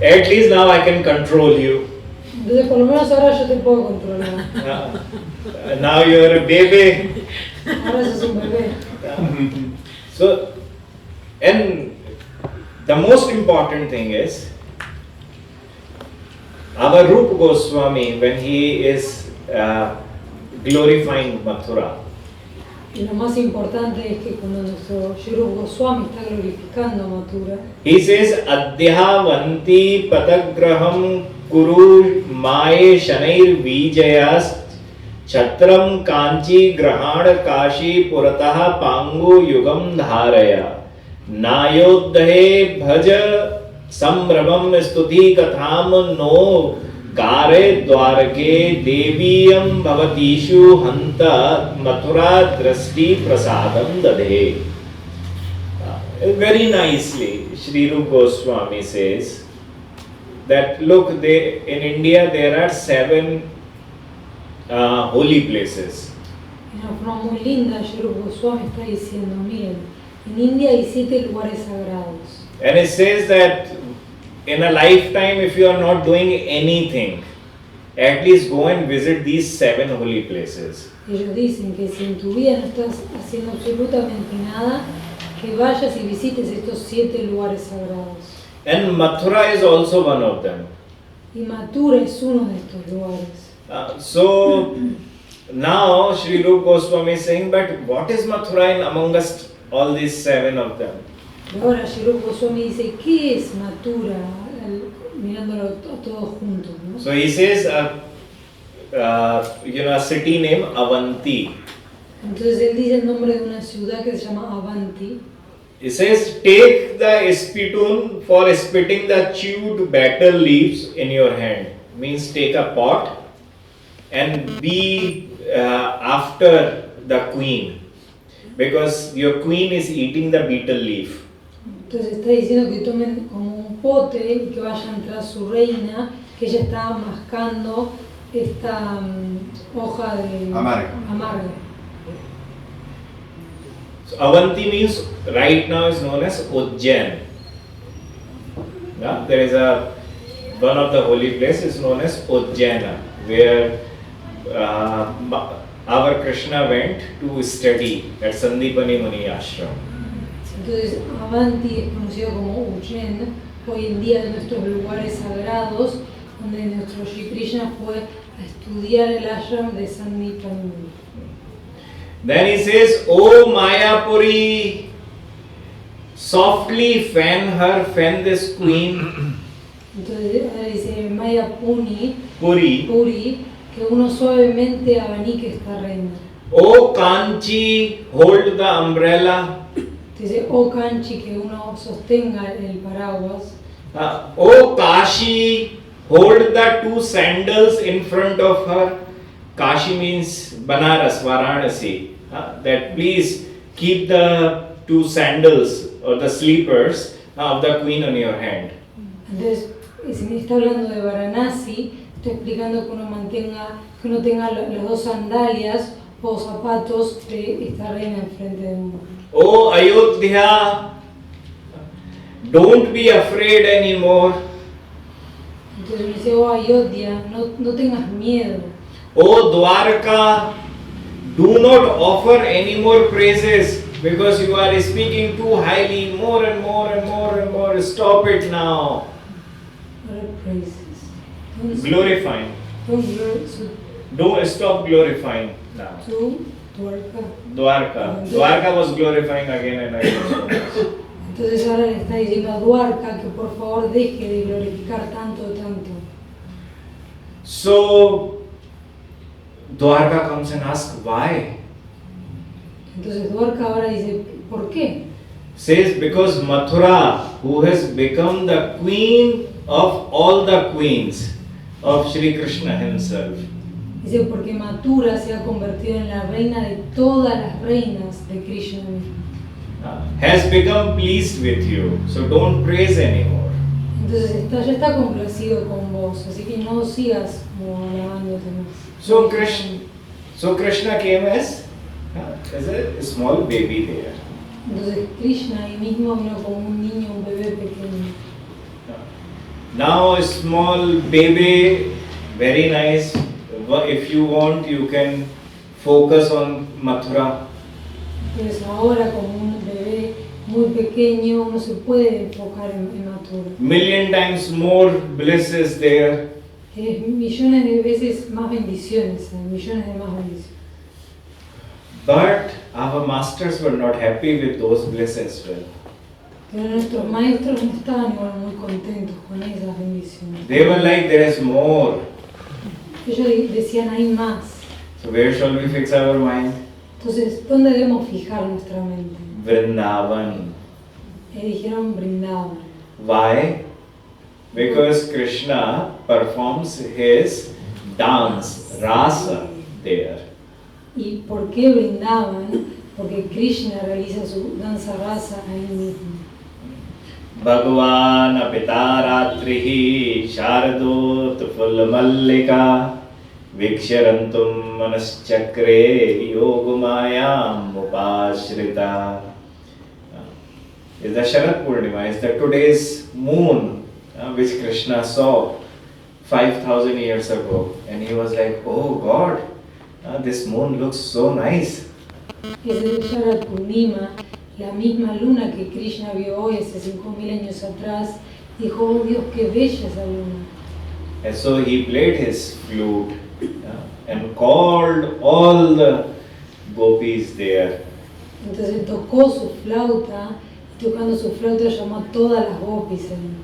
At least now I can control you. Entonces por lo menos ahora yo te puedo controlar. Now you are a baby. Ahora sos un bebé. So, and the most important thing is, our Rupa Goswami, when he is glorifying Mathura, Y lo más importante es que cuando nuestro Rupa Goswami está glorificando a Mathura, he says, Adhyavanti patagraham kuru mae shanair vijayas Chatram kanchi grahana kashi purataha pangu yugam dharaya Nayodhe bhaja samrabam stuti katham no Gare dwarake deviyam bhavatishu hanta mathura drasti prasadam dadhe. Very nicely, Shri Rupa Goswami says that look, in India there are 7 holy places. de una forma muy linda, Rupa Goswami está diciendo, miren, en India hay 7 lugares sagrados. And it says that in a lifetime, if you are not doing anything, at least go and visit these 7 holy places. Ellos dicen que si en tu vida no estás haciendo absolutamente nada, que vayas y visites estos 7 lugares sagrados. And Mathura is also one of them. Y Mathura es uno de estos lugares. So now Sri Rupa Goswami is saying, but what is Mathura in amongst all these 7 of them? Y ahora Sri Rupa Goswami dice, ¿qué es Mathura? Mirándolo a todos juntos, ¿no? So he says, a city named Avanti. Entonces él dice el nombre de una ciudad que se llama Avanti. He says, take the spittoon for spitting the chewed betel leaves in your hand. Means take a pot and be after the queen. Because your queen is eating the betel leaf. Entonces está diciendo que tomen como un pote y que vayan tras su reina, que ella está mascando esta hoja de amarga. So Avanti means right now is known as Ujjain. Yeah? There is one of the holy places known as Ujjaina, where our Krishna went to study at Sandipani Muni Ashram. Entonces Avanti es conocido como Ujjain, hoy en día de nuestros lugares sagrados, donde nuestro Shri Krishna fue a estudiar el ashram de Sandipani Muni. Then he says, "O Mayapuri, softly fan this queen." Entonces dice Maya Puri, que uno suavemente abanique esta reina. "O Kanchi, hold the umbrella." Dice, oh Kanchi, que uno sostenga el paraguas. "O Kashi, hold the 2 sandals in front of her." Kashi means Banaras, Varanasi. That please keep the 2 sandals or the slippers of the queen on your hand. Entonces, si está hablando de Varanasi, está explicando que uno tenga las 2 sandalias o zapatos de esta reina enfrente de uno. Oh Ayodhya, don't be afraid anymore. Entonces dice, oh Ayodhya, no tengas miedo. Oh Dwarka, do not offer any more praises because you are speaking too highly, more and more and more and more. Stop it now. What praises? Glorifying. Don't stop glorifying now. To Dwarka. Dwarka was glorifying again and again. Entonces ahora le está diciendo a Dwarka que por favor deje de glorificar tanto. So Dwarka comes and asks why. Entonces Dwarka ahora dice, ¿por qué? Says because Mathura, who has become the queen of all the queens of Sri Krishna himself. Dice porque Mathura se ha convertido en la reina de todas las reinas de Krishna mismo. Has become pleased with you, so don't praise anymore. Entonces ya está complacido con vos, así que no sigas como alabándote más. So Krishna came as a small baby there. Entonces Krishna ahí mismo vino como un niño, un bebé pequeño. Now a small baby, very nice. If you want, you can focus on Mathura. Entonces ahora como un bebé muy pequeño uno se puede enfocar en Mathura. Million times more bliss is there. Millones de veces más bendiciones, millones de más bendiciones. But our masters were not happy with those bliss as well. Pero nuestros maestros no estaban igual muy contentos con esas bendiciones. They were like, there is more. Ellos decían, hay más. So where shall we fix our mind? Entonces, ¿dónde debemos fijar nuestra mente? Vrindavan. Dijeron Vrindavan. Why? Because Krishna performs his dance, rasa, there. ¿Y por qué Vrindavan? Porque Krishna realiza su danza rasa ahí mismo. Bhagavan apitaratrihi sharadot fulmallika viksharantum manaschakre yogamayam upashrita. Is the Sharad Purnima, is the today's moon which Krishna saw 5,000 years ago, and he was like, oh God, this moon looks so nice. Es el Sharad Purnima, la misma luna que Krishna vio hoy hace 5.000 años atrás, Dijo, oh Dios, qué bella esa luna. And so he played his flute and called all the gopis there. Entonces él tocó su flauta y tocando su flauta llamó a todas las gopis ahí.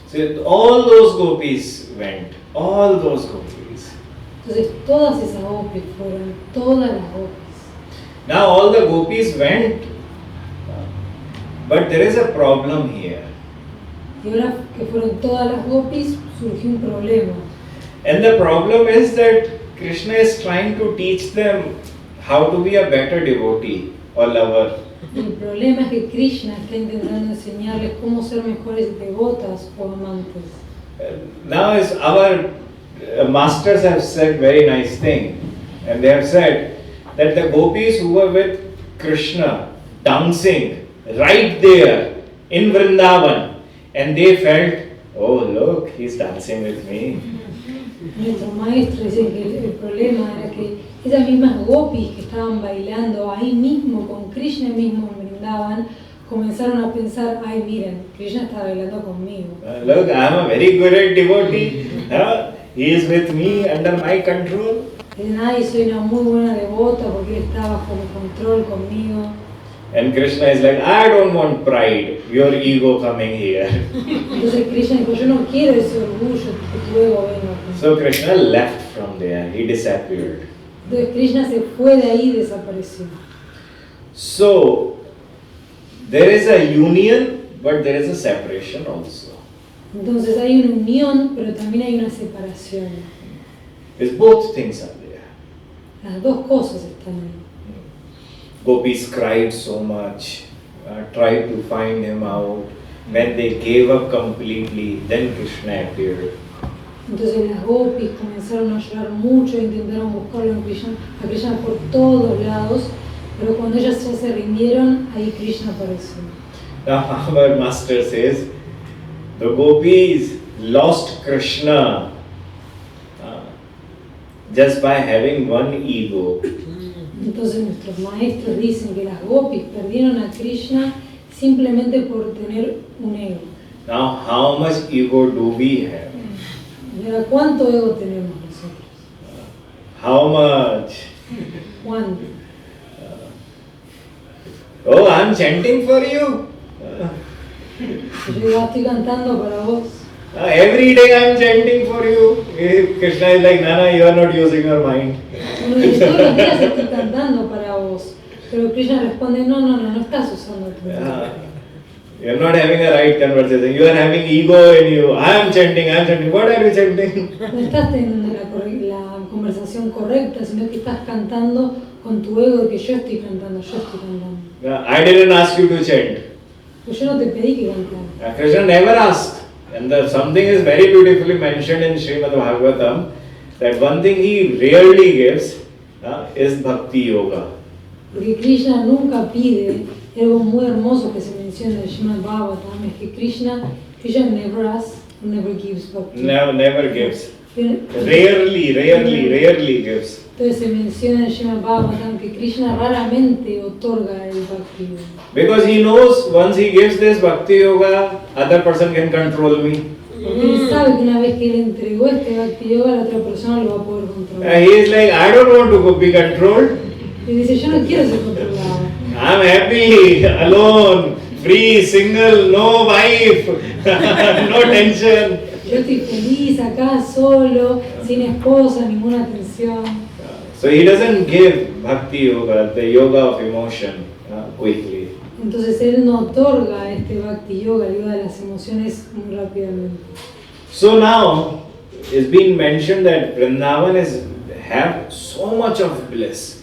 So all those gopis went, all those gopis. Entonces todas esas gopis fueron, todas las gopis. Now all the gopis went, but there is a problem here. Y ahora que fueron todas las gopis, surgió un problema. And the problem is that Krishna is trying to teach them how to be a better devotee or lover. Y el problema es que Krishna está intentando enseñarles cómo ser mejores devotas o amantes. Now is our masters have said very nice thing, and they have said that the gopis who were with Krishna dancing right there in Vrindavan, and they felt, oh look, he's dancing with me. Nuestros maestros dicen que el problema era que esas mismas gopis que estaban bailando ahí mismo con Krishna mismo en Vrindavan comenzaron a pensar, ay miren, Krishna está bailando conmigo. Look, I am a very good devotee. He is with me, under my control. Dicen, ay, soy una muy buena devota porque él está bajo mi control conmigo. And Krishna is like, I don't want pride, your ego coming here. Entonces Krishna dijo, yo no quiero ese orgullo que tu ego venga aquí. So Krishna left from there, he disappeared. Entonces Krishna se fue de ahí y desapareció. So, there is a union, but there is a separation also. Entonces hay una unión, pero también hay una separación. It's both things are there. Las dos cosas están ahí. Gopis cried so much, tried to find him out. When they gave up completely, then Krishna appeared. Entonces las gopis comenzaron a llorar mucho, intentaron buscarlo a Krishna por todos lados, pero cuando ellas ya se rindieron, ahí Krishna apareció. Now our master says, the gopis lost Krishna just by having one ego. Entonces nuestros maestros dicen que las gopis perdieron a Krishna simplemente por tener un ego. Now how much ego do we have? Y ahora, ¿cuánto ego tenemos nosotros? How much? ¿Cuánto? Oh, I'm chanting for you. Yo digo, estoy cantando para vos. Every day I'm chanting for you. Krishna is like, Nana, you are not using your mind. Uno dice, todos los días estoy cantando para vos. Pero Krishna responde, no estás usando tu ego. You're not having a right conversation. You are having ego in you. I am chanting. What are you chanting? No estás teniendo la conversación correcta, sino que estás cantando con tu ego de que yo estoy cantando. I didn't ask you to chant. Pues yo no te pedí que cantaras. Krishna never asked. And something is very beautifully mentioned in Srimad Bhagavatam, that one thing he rarely gives is bhakti yoga. Porque Krishna nunca pide, algo muy hermoso que se menciona en el Srimad Bhagavatam es que Krishna never asks, never gives bhakti. Never gives. Rarely gives. Entonces se menciona en el Srimad Bhagavatam que Krishna raramente otorga el bhakti yoga. Because he knows once he gives this bhakti yoga, other person can control me. Porque él sabe que una vez que él entregó este bhakti yoga, la otra persona lo va a poder controlar. He is like, I don't want to be controlled. Y dice, yo no quiero ser controlado. I'm happy, alone, free, single, no wife, no tension. Yo estoy feliz acá, solo, sin esposa, ninguna atención. So he doesn't give bhakti yoga, the yoga of emotion, quickly. Entonces él no otorga este bhakti yoga, el yoga de las emociones, muy rápidamente. So now it's been mentioned that Vrindavan have so much of bliss,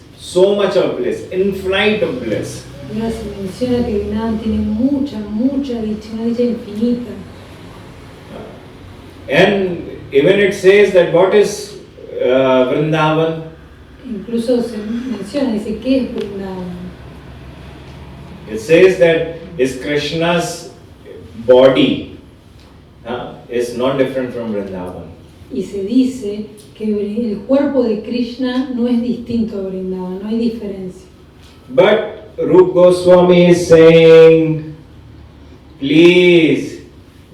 infinite of bliss. Ahora se menciona que Vrindavan tiene mucha dicha, una dicha infinita. And even it says that what is Vrindavan? Incluso se menciona, dice, ¿qué es Vrindavan? It says that is Krishna's body is not different from Vrindavan. Y se dice que el cuerpo de Krishna no es distinto a Vrindavan, no hay diferencia. But Rupa Goswami is saying, please,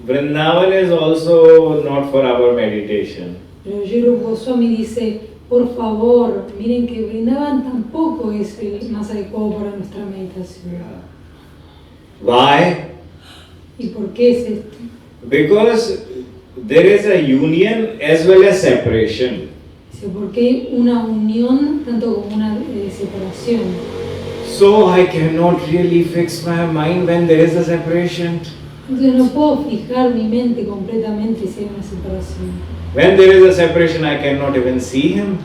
Vrindavan is also not for our meditation. Pero Chandan Goswami dice, por favor, miren que Vrindavan tampoco es el más adecuado para nuestra meditación. Why? ¿Y por qué es esto? Because there is a union as well as separation. Dice, porque hay una unión tanto como una separación. So I cannot really fix my mind when there is a separation. Entonces no puedo fijar mi mente completamente si hay una separación. When there is a separation, I cannot even see him.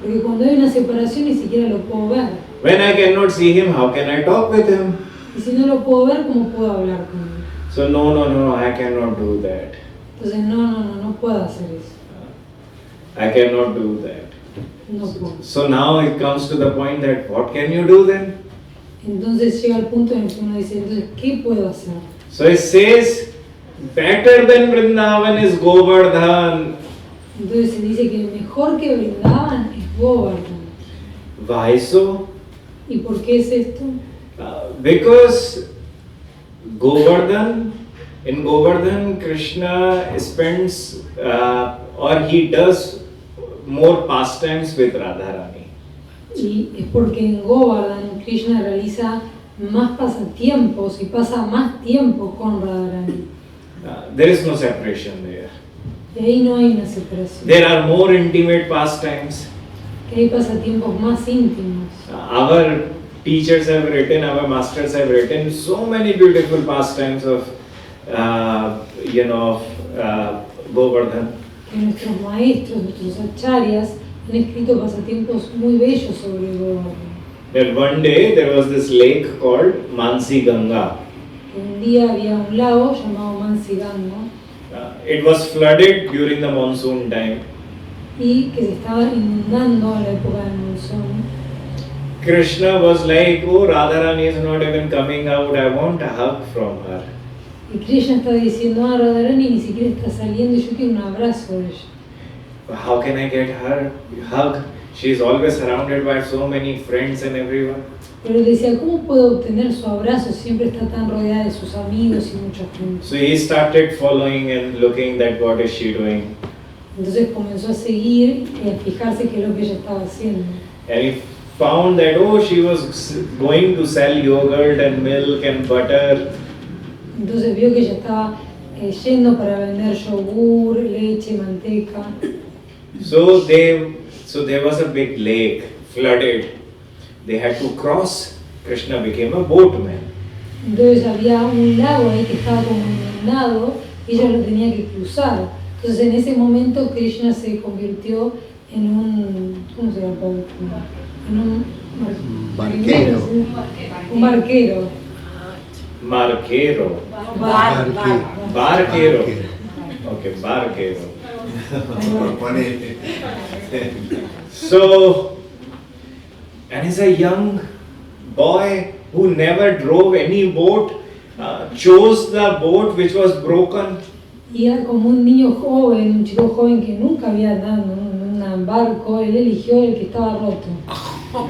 Porque cuando hay una separación ni siquiera lo puedo ver. When I cannot see him, how can I talk with him? Y si no lo puedo ver, ¿cómo puedo hablar con él? So no, I cannot do that. Entonces no puedo hacer eso. I cannot do that. No puedo. So now it comes to the point that what can you do then? Entonces llega el punto en el que uno dice, entonces, ¿qué puedo hacer? So it says, better than Vrindavan is Govardhan. Entonces se dice que mejor que Vrindavan es Govardhan. Why so? ¿Y por qué es esto? Because in Govardhan, Krishna spends or he does more pastimes with Radharani. Y es porque en Govardhan Krishna realiza más pasatiempos y pasa más tiempo con Radharani. There is no separation there. Y ahí no hay una separación. There are more intimate pastimes. Que hay pasatiempos más íntimos. Our teachers have written, our masters have written so many beautiful pastimes of, Govardhan. Que nuestros maestros, nuestros acharyas, han escrito pasatiempos muy bellos sobre Govardhan. That one day there was this lake called Mansi Ganga. Que un día había un lago llamado Mansiganga It was flooded during the monsoon time. y que se estaba inundando en la época del monzón. Krishna was like, oh, Radharani is not even coming out, I want a hug from her. Y Krishna está diciendo, Radharani ni siquiera está saliendo y yo quiero un abrazo de ella. How can I get her hug? She is always surrounded by so many friends and everyone. Pero él decía, ¿cómo puedo obtener su abrazo si siempre está tan rodeada de sus amigos y mucha gente? So he started following and looking that what is she doing. Entonces comenzó a seguir y a fijarse qué es lo que ella estaba haciendo. And he found that, oh, she was going to sell yogurt and milk and butter. Entonces vio que ella estaba yendo para vender yogur, leche, manteca. So there was a big lake, flooded. They had to cross. Krishna became a boatman. Entonces había un lago ahí que estaba como inundado y ella lo tenía que cruzar. Entonces en ese momento Krishna se convirtió en un, ¿cómo se llama? En un barquero. Un barquero. Marquero. Barquero. Okay, barquero. So, and as a young boy who never drove any boat, chose the boat which was broken. Y era como un niño joven, un chico joven que nunca había andado en un barco, él eligió el que estaba roto.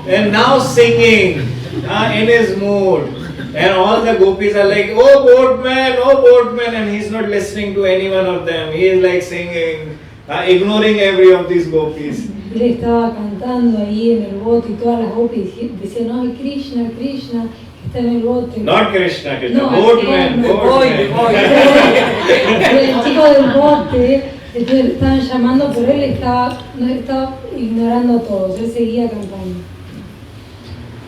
And now singing in his mood. And all the gopis are like, oh boatman, and he's not listening to any one of them. He is like singing, ignoring every of these gopis. Él estaba cantando ahí en el bote y todas las gopis decían, no, Krishna, Krishna, que está en el bote. Not Krishna, No, boatman. El chico del bote, entonces estaban llamando, pero él estaba ignorando a todos, él seguía cantando.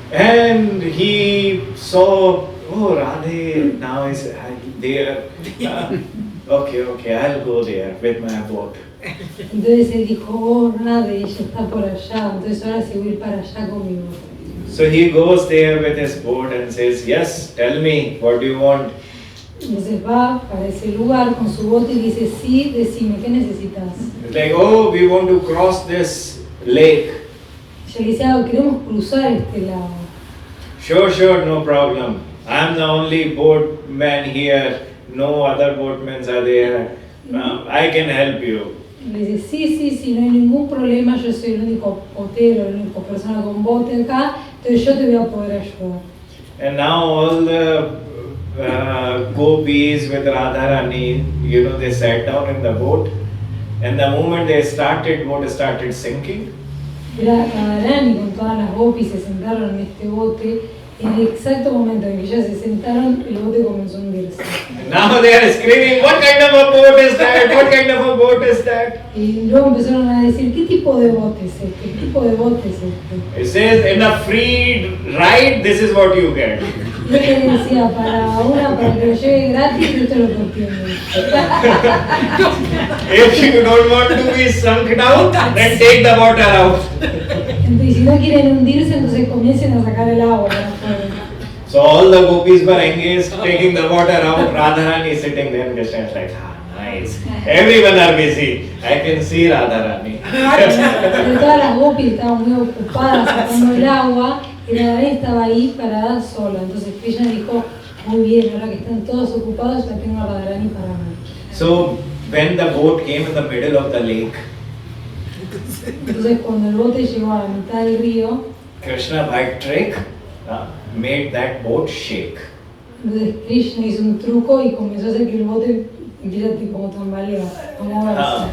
And he saw, oh, Radhe now is there. Okay, I'll go there with my boat. Entonces él dijo, oh, Radhe, ella está por allá, entonces ahora sí voy a ir para allá con mi bote. So he goes there with his boat and says, yes, tell me, what do you want? Entonces va para ese lugar con su bote y dice, sí, decime, ¿qué necesitas? It's like, oh, we want to cross this lake. Ella le dice, queremos cruzar este lago. Sure, no problem. I'm the only boatman here. No other boatmen are there. I can help you. Le dice, sí, no hay ningún problema, yo soy el único botero, la única persona con bote acá, entonces yo te voy a poder ayudar. And now all the gopis with Radharani, they sat down in the boat, and the moment they started, boat started sinking. Radharani con todas las gopis se sentaron en este bote. En el exacto momento en que ellas se sentaron, el bote comenzó a hundirse. Now they are screaming, what kind of a boat is that? What kind of a boat is that? Y luego empezaron a decir, ¿qué tipo de bote es este? ¿Qué tipo de bote es este? It says, in a free ride, this is what you get. Y él decía, para que lo lleve gratis, esto es lo que obtienen. If you don't want to be sunk down, then take the water out. Entonces, si no quieren hundirse, entonces comiencen a sacar el agua para afuera. So all the gopis were engaged, taking the water out. Radharani is sitting there and Krishna is like, nice. Everyone are busy. I can see Radharani. Pero todas las gopis estaban muy ocupadas sacando el agua y Radharani estaba ahí parada sola. Entonces Krishna dijo, muy bien, ahora que están todos ocupados, ya tengo a Radharani para mí. So when the boat came in the middle of the lake, Entonces cuando el bote llegó a la mitad del río, Krishna by trick made that boat shake. entonces Krishna hizo un truco y comenzó a hacer que el bote empieza como tambalea, a moverse.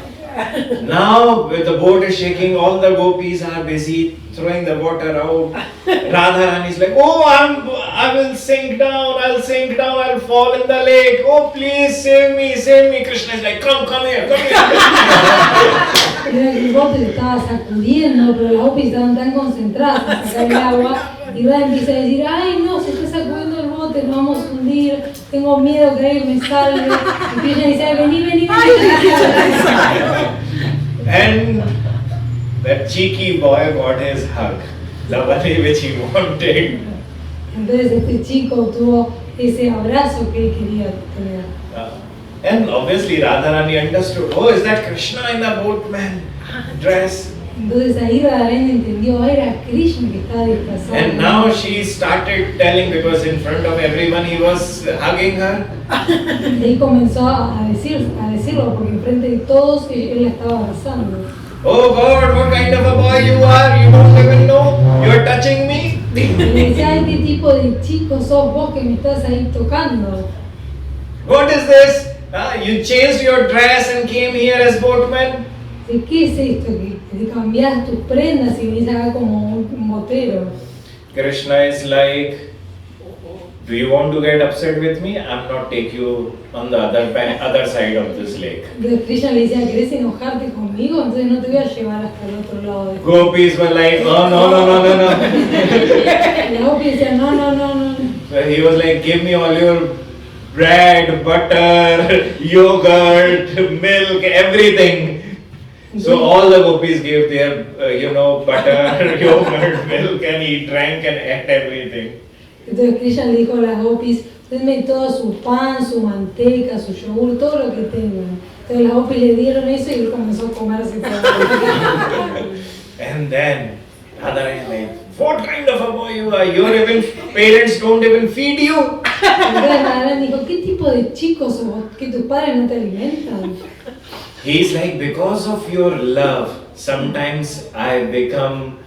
Now when the boat is shaking, all the gopis are busy throwing the water out. Radharani is like, oh, I will sink down, I'll fall in the lake. Oh, please save me. Krishna is like, come here. El bote se estaba sacudiendo, pero las gopis estaban tan concentradas en sacar el agua y Radha empieza a decir, ay no, se está sacudiendo el bote, nos vamos a hundir, tengo miedo que alguien me salve. Y Krishna dice, ay, vení. And that cheeky boy got his hug, the one which he wanted. Entonces este chico tuvo ese abrazo que él quería tener. And obviously Radharani understood, oh, is that Krishna in the boatman dress? Entonces ahí Radharani entendió, era Krishna que estaba disfrazado. And now she started telling, because in front of everyone he was hugging her. Y ahí comenzó a decirlo porque enfrente de todos él la estaba abrazando. Oh God, what kind of a boy you are? You don't even know. You are touching me. Y le decía, ay, ¿qué tipo de chico sos vos que me estás ahí tocando? What is this? You changed your dress and came here as boatman. ¿Qué es esto? Que te cambias tus prendas y venís acá como un botero. Krishna is like, do you want to get upset with me? I'm not take you on the other side of this lake. Entonces Krishna le decía, ¿querés enojarte conmigo? Entonces no te voy a llevar hasta el otro lado. Gopis were like, oh no. Y la gopi decía, no. So he was like, give me all your bread, butter, yogurt, milk, everything. So all the gopis gave their, butter, yogurt, milk, and he drank and ate everything. Entonces Krishna le dijo a las gopis, denme todo su pan, su manteca, su yogur, todo lo que tengan. Entonces las gopis le dieron eso y él comenzó a comerse todo. And then Radharani like, what kind of a boy you are? Your even parents don't even feed you. Entonces Radharani dijo, ¿qué tipo de chicos sos? ¿Que tus padres no te alimentan? He's like, because of your love, sometimes I become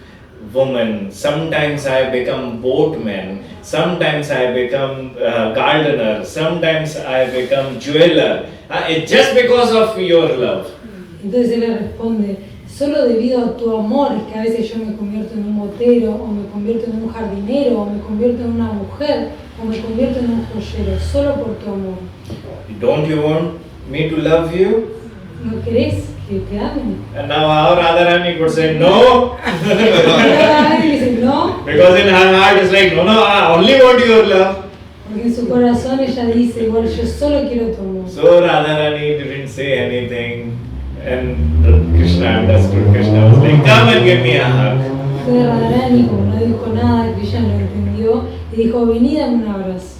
woman, sometimes I become boatman, sometimes I become gardener, sometimes I become jeweler. It's just because of your love. Entonces él le responde, solo debido a tu amor es que a veces yo me convierto en un botero, o me convierto en un jardinero, o me convierto en una mujer, o me convierto en un joyero, solo por tu amor. Don't you want me to love you? ¿No querés que te amen? And now how Radharani could say no? Radharani dice no, Because in her heart it's like, no, I only want your love. porque en su corazón ella dice, igual yo solo quiero tu amor. So Radharani didn't say anything, and Krishna understood. Krishna was like, come and give me a hug. Entonces Radharani, como no dijo nada, Krishna lo entendió y dijo, vení, dame un abrazo.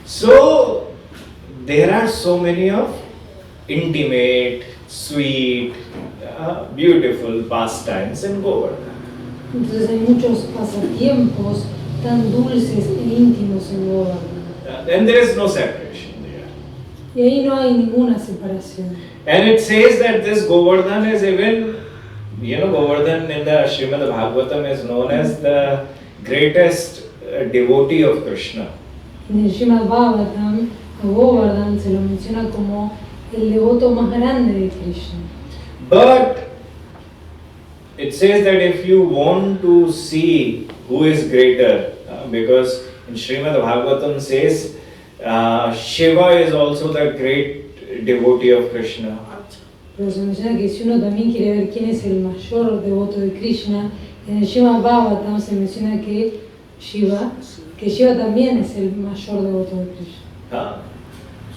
So there are so many of intimate, sweet, beautiful pastimes in Govardhan. Entonces hay muchos pasatiempos tan dulces e íntimos en Govardhan. And there is no separation there. Y ahí no hay ninguna separación. And it says that this Govardhan is even, Govardhan in the Srimad Bhagavatam is known as the greatest devotee of Krishna. En el Srimad Bhagavatam, a Govardhan se lo menciona como el devoto más grande de Krishna. But it says that if you want to see who is greater, because in Srimad Bhagavatam says Shiva is also the great devotee of Krishna. Pero se menciona que si uno también quiere ver quién es el mayor devoto de Krishna, en el Srimad Bhagavatam se menciona que Shiva también es el mayor devoto de Krishna.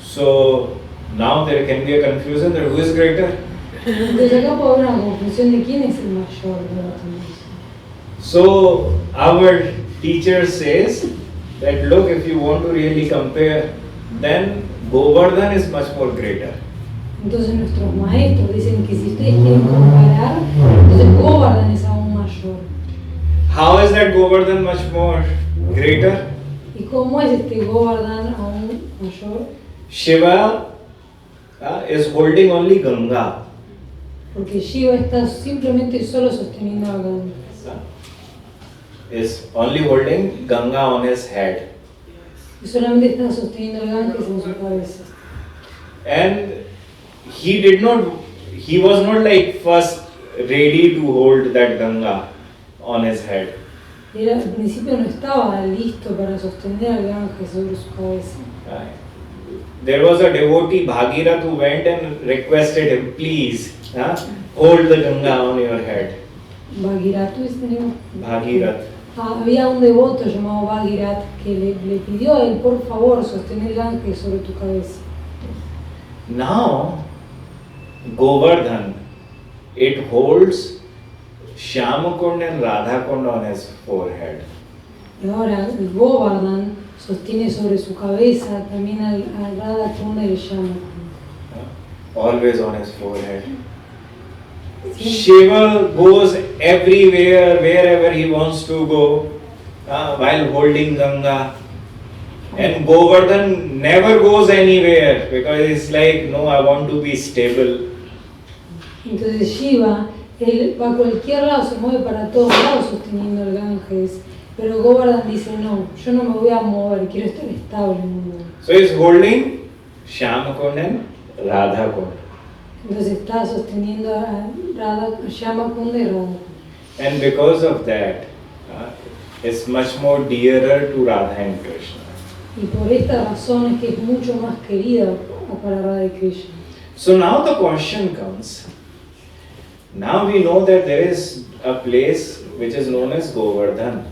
So now there can be a confusion that who is greater. Entonces acá puede haber una confusión de quién es el mayor devoto de Krishna. So our teacher says that look, if you want to really compare, then Govardhan is much more greater. Entonces nuestros maestros dicen que si ustedes quieren comparar, entonces Govardhan es aún mayor. How is that Govardhan much more greater? ¿Y cómo es este Govardhan aún mayor? Shiva is holding only Ganga. Porque Shiva está simplemente solo sosteniendo a Ganga. Is only holding Ganga on his head. Y solamente está sosteniendo el Ganges en su cabeza. And he was not like first ready to hold that Ganga on his head. Al principio no estaba listo para sostener al Ganges sobre su cabeza. There was a devotee, Bhagirath, who went and requested him, please, hold the Ganga on your head. Bhagirath, ¿tú dices? Bhagirath. Había un devoto llamado Bhagirath que le pidió a él, por favor, sostener el Ganges sobre tu cabeza. Now, Govardhan, it holds Shyamakund and Radhakund on his forehead. Y ahora el Govardhan sostiene sobre su cabeza también al Radhakund y el Shyamakund. Always on his forehead. Shiva goes everywhere, wherever he wants to go, while holding Ganga. And Govardhan never goes anywhere because it's like, no, I want to be stable. Entonces Shiva, él va a cualquier lado, se mueve para todos lados sosteniendo el Ganges. Pero Govardhan dice, no, yo no me voy a mover, quiero estar estable en el mundo. So he's holding Shyamakund and Radhakund. Entonces está sosteniendo a Shyamakund y Radhakund. And because of that, it's much more dearer to Radha and Krishna. Y por esta razón es que es mucho más querida para Radha y Krishna. So now the question comes. Now we know that there is a place which is known as Govardhan.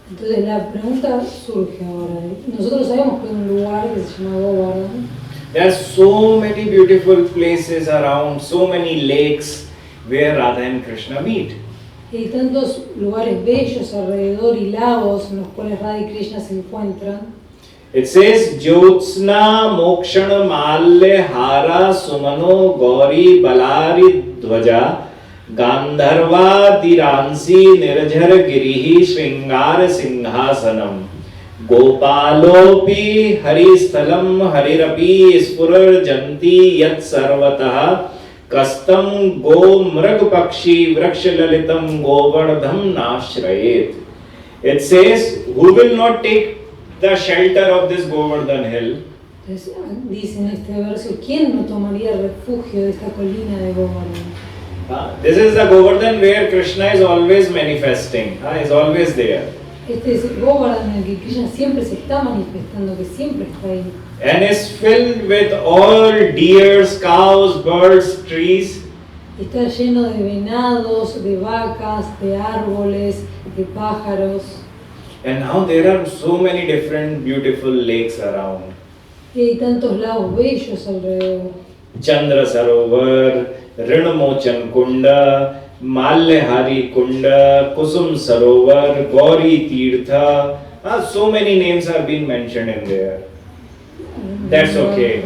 Entonces la pregunta surge ahora. Nosotros sabemos que hay un lugar que se llama Govardhan. There are so many beautiful places around, so many lakes where Radha and Krishna meet. Y hay tantos lugares bellos alrededor y lagos en los cuales Radha y Krishna se encuentran. It says, Jyotsna Mokshana Malle Hara Sumano Gauri Balari Dvaja Gandharva Tiransi Nirjhar Girihi Shringar Singhasanam Gopalopi Haristhalam Harirapi Spurar Janti Yat Sarvatah Kastam Go Mrag Pakshi Vrakshalalitam Govardham Nashrayet. It says, who will not take the shelter of this Govardhan hill? Entonces dice en este verso, ¿quién no tomaría refugio de esta colina de Govardhan? This is the Govardhan where Krishna is always manifesting, is always there. Este es el Govardhan en el que Krishna siempre se está manifestando, que siempre está ahí. And is filled with all deers, cows, birds, trees. Está lleno de venados, de vacas, de árboles, de pájaros. And now there are so many different beautiful lakes around. Y hay tantos lagos bellos alrededor. Chandra Sarovar, Rinamochan Kunda, Mallehari Kunda, Kusum Sarovar, Gauri Tirtha. So many names have been mentioned in there. That's okay.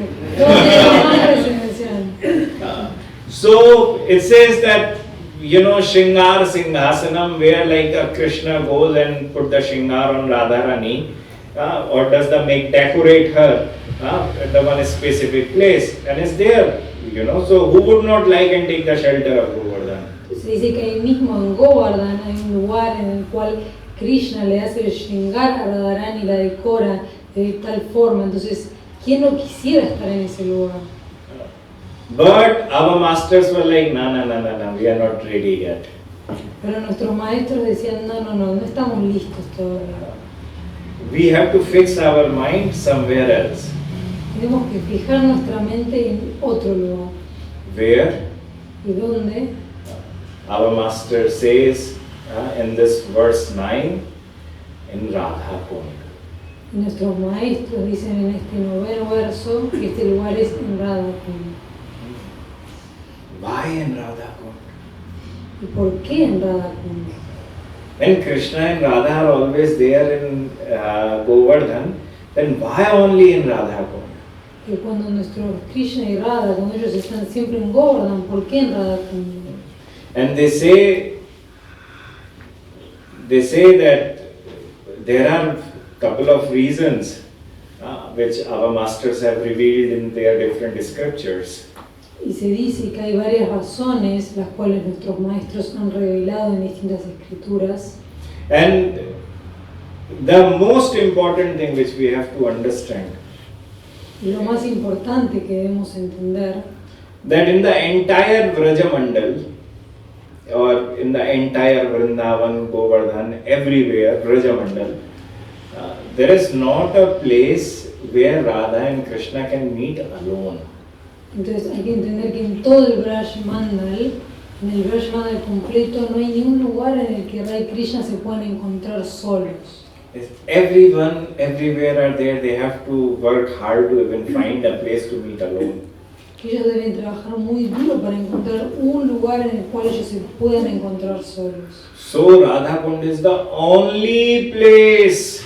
So it says that, Shringar Singhasanam, where like a Krishna goes and put the Shringar on Radharani, or does the decorate her at the one specific place, and is there, so who would not like and take the shelter of Govardhan? Se dice que ahí mismo en Govardhan hay un lugar en el cual Krishna le hace el Shringar a Radharani, la decora de tal forma. Entonces, ¿quién no quisiera estar en ese lugar? But our masters were like, no, we are not ready yet. Pero nuestros maestros decían, no estamos listos todavía. We have to fix our mind somewhere else. Tenemos que fijar nuestra mente en otro lugar. Where? ¿Y dónde? Our master says in this verse 9, in Radha Kund. Y nuestros maestros dicen en este noveno verso que este lugar es en Radha Kund. Why in Radha Kund? ¿Y por qué en Radha Kund? When Krishna and Radha are always there in Govardhan, then why only in Radha Kund? Que cuando nuestros Krishna y Radha, cuando ellos están siempre en Govardhan, ¿por qué en Radha Kund? And they say that there are a couple of reasons which our masters have revealed in their different scriptures. Y se dice que hay varias razones las cuales nuestros maestros han revelado en distintas escrituras. And the most important thing which we have to understand, Y lo más importante que debemos entender, that in the entire Vrajamandal, or in the entire Vrindavan, Govardhan, everywhere, Vrajamandal, there is not a place where Radha and Krishna can meet alone. entonces hay que entender que en todo el Braj Mandal, en el Braj Mandal completo, no hay ningún lugar en el que Radha y Krishna se puedan encontrar solos. If everyone, everywhere are there, they have to work hard to even find a place to meet alone. Que ellos deben trabajar muy duro para encontrar un lugar en el cual ellos se puedan encontrar solos. So Radha Kund is the only place,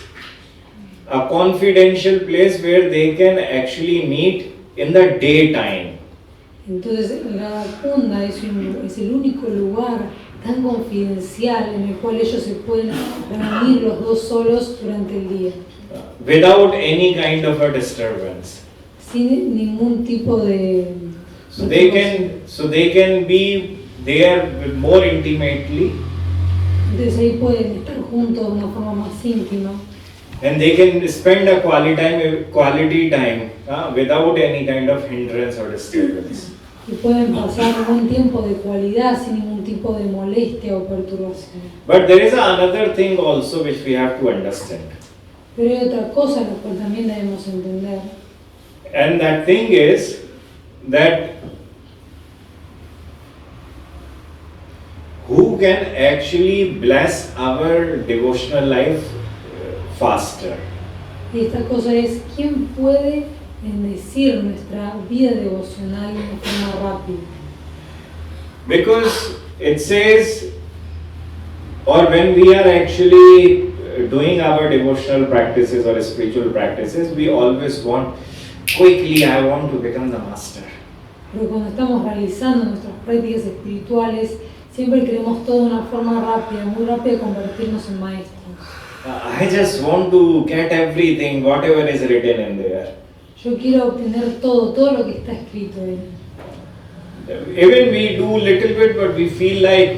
a confidential place where they can actually meet in the daytime. Entonces Radha Kunda es el único lugar tan confidencial en el cual ellos se pueden reunir los dos solos durante el día. Without any kind of a disturbance. Sin ningún tipo de... So they can be there more intimately, Entonces ahí pueden estar juntos de una forma más íntima. and they can spend a quality time without any kind of hindrance or disturbance. Y pueden pasar un buen tiempo de cualidad sin ningún tipo de molestia o perturbación. But there is another thing also which we have to understand. Pero hay otra cosa la cual también debemos entender. And that thing is that who can actually bless our devotional life faster? Y esta cosa es, ¿quién puede bendecir nuestra vida devocional de una forma rápida? Because it says, or when we are actually doing our devotional practices or spiritual practices, we always want, quickly I want to become the master. Pero cuando estamos realizando nuestras prácticas espirituales, siempre queremos todo de una forma rápida, muy rápida, convertirnos en maestros. I just want to get everything, whatever is written in there. Yo quiero obtener todo lo que está escrito ahí. Even we do little bit, but we feel like,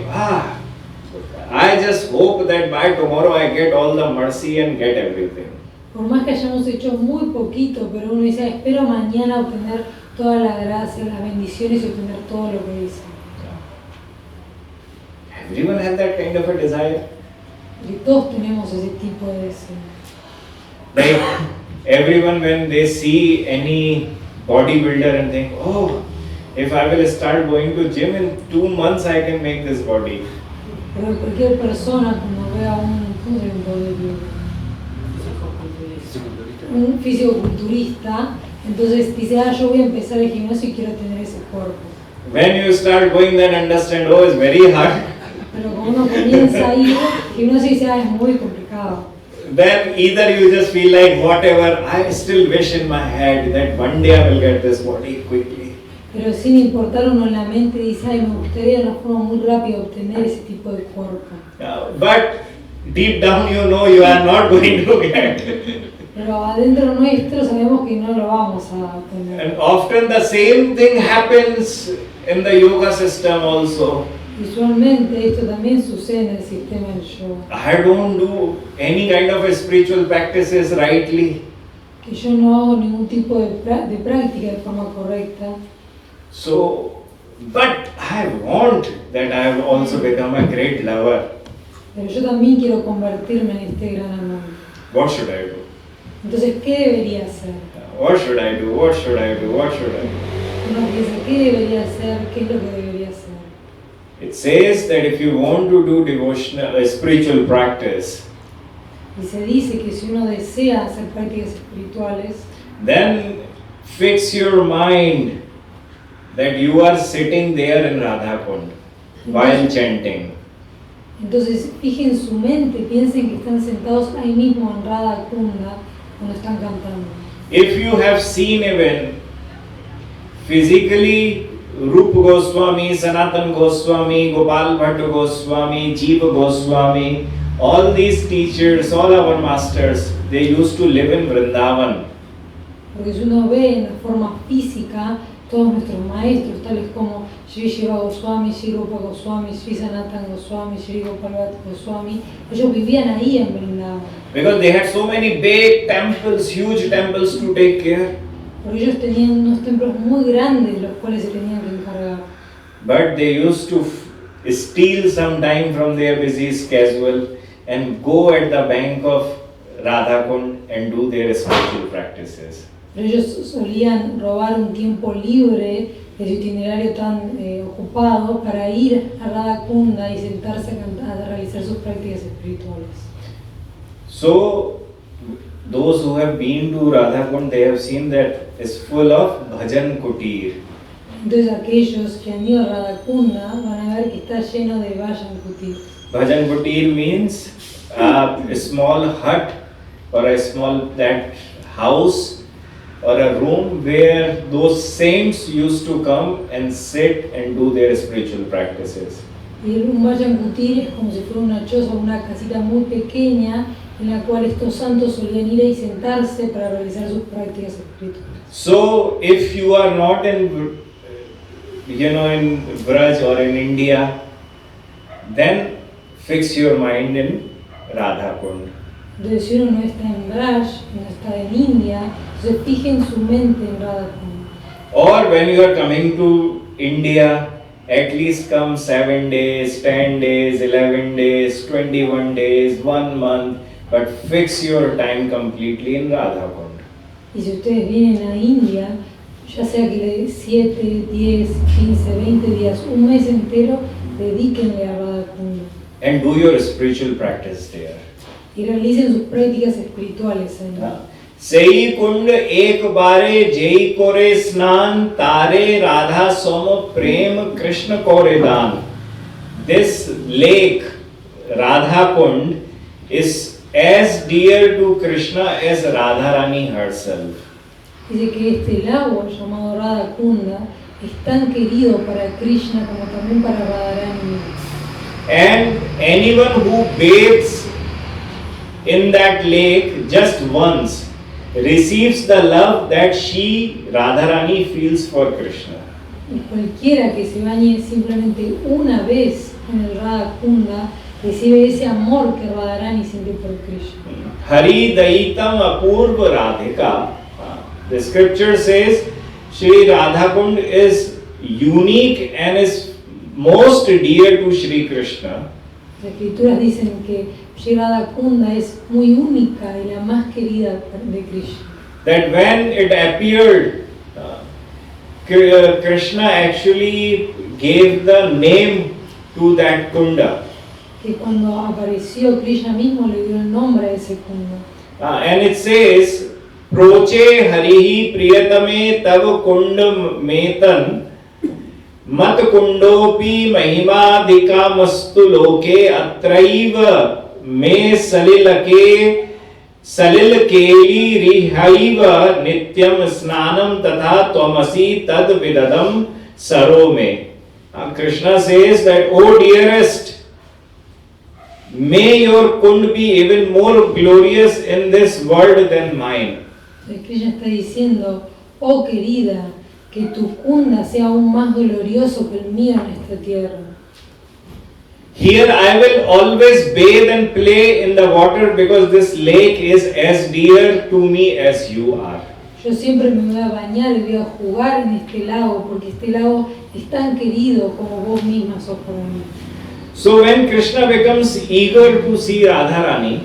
I just hope that by tomorrow I get all the mercy and get everything. Por más que hayamos hecho muy poquito, pero uno dice, espero mañana obtener toda la gracia, las bendiciones y obtener todo lo que dice. Everyone has that kind of a desire. Que todos tenemos ese tipo de deseo. Like everyone, when they see any bodybuilder and think, oh, if I will start going to gym in 2 months, I can make this body. Pero cualquier persona cuando vea un físico-culturista, entonces dice, yo voy a empezar el gimnasio y quiero tener ese cuerpo. When you start going, then understand, oh, it's very hard. Pero cuando uno comienza a ir al gimnasio dice, es muy complicado. Then either you just feel like whatever, I still wish in my head that one day I will get this body quickly. Pero sin importar, uno en la mente dice, me gustaría de una forma muy rápida obtener ese tipo de cuerpo. But deep down you know you are not going to get. Pero adentro nuestro sabemos que no lo vamos a obtener. And often the same thing happens in the yoga system also. Usualmente esto también sucede en el sistema del yoga. I don't do any kind of spiritual practices rightly. que yo no hago ningún tipo de práctica de forma correcta. So, but I want that I have also become a great lover. Pero yo también quiero convertirme en este gran amante. What should I do? Entonces, ¿qué debería hacer? What should I do? What should I do? What should I do? Uno piensa, ¿qué debería hacer? ¿Qué es lo que debería hacer? It says that if you want to do devotional, spiritual practice, Y se dice que si uno desea hacer prácticas espirituales, then fix your mind that you are sitting there in Radha Kund while chanting. entonces fijen su mente, piensen que están sentados ahí mismo en Radha Kunda cuando están cantando. If you have seen even physically Rupa Goswami, Sanatan Goswami, Gopal Bhatta Goswami, Jiva Goswami, all these teachers, all our masters, they used to live in Vrindavan. Porque si uno ve en la forma física, todos nuestros maestros, tales como Sri Jiva Goswami, Sri Rupa Goswami, Sri Sanatan Goswami, Sri Gopal Bhatta Goswami, ellos vivían ahí en Vrindavan. Because they had so many big temples, huge temples to take care. Porque ellos tenían unos templos muy grandes los cuales se tenían que encargar. But they used to steal some time from their busy schedule and go at the bank of Radhakund and do their spiritual practices. Pero ellos solían robar un tiempo libre de su itinerario tan ocupado para ir a Radha Kunda y sentarse a realizar sus prácticas espirituales. So, those who have been to Radhakund, they have seen that it's full of bhajan kutir. Entonces aquellos que han ido a Radha Kunda van a ver que está lleno de Bhajan Kutir. Bhajan kutir means a small hut or a small that house or a room where those saints used to come and sit and do their spiritual practices. Y un Bhajan Kutir es como si fuera una choza, una casita muy pequeña en la cual estos santos solían ir y sentarse para realizar sus prácticas espirituales. So, if you are not in, in Braj or in India, then fix your mind in Radhakund. Entonces, si uno no está en Braj, no está en India, entonces fijen su mente en Radha Kunda. Or when you are coming to India, at least come 7 days, 10 days, 11 days, 21 days, 1 month, but fix your time completely in Radhakund. Y si ustedes vienen a India, ya sea que le 7, 10, 15, 20 días, un mes entero, dedíquenle a Radha Kunda. And do your spiritual practice there. Y realicen sus prácticas espirituales ahí. सेई कुंड एक बारे JEE कोरे स्नान तारे राधा सोम प्रेम कृष्ण कोरे दान. This lake, Radha Kund, is as dear to Krishna as Radharani herself. Dice que este lago llamado Radha Kunda es tan querido para Krishna como también para Radharani. And anyone who bathes in that lake just once receives the love that she, Radharani, feels for Krishna. Y cualquiera que se bañe simplemente una vez en el Radha Kunda recibe ese amor que Radharani siente por Krishna. Hari Daitam Apurva Radhika. The scripture says Shri Radhakund is unique and is most dear to Shri Krishna. Las escrituras dicen que Shri Radha Kunda es muy única y la más querida de Krishna. That when it appeared, Krishna actually gave the name to that kunda. Que cuando apareció Krishna mismo le dio el nombre a ese kunda. And it says, Proche Harihi Priyatame Tav Kunda Metan Mat Kundopi Mahimadika Mastu Loke Atraiva Me Salilake Salil Keli Rihaiva Nityam Snanam Tatha Twamasi Tad Vidadam Sarome. Krishna says that, O dearest, may your kund be even more glorious in this world than mine. Krishna está diciendo, oh querida, que tu kunda sea aún más glorioso que el mío en esta tierra. Here I will always bathe and play in the water because this lake is as dear to me as you are. Yo siempre me voy a bañar y voy a jugar en este lago, porque este lago es tan querido como vos misma sos para mí. So when Krishna becomes eager to see Radharani,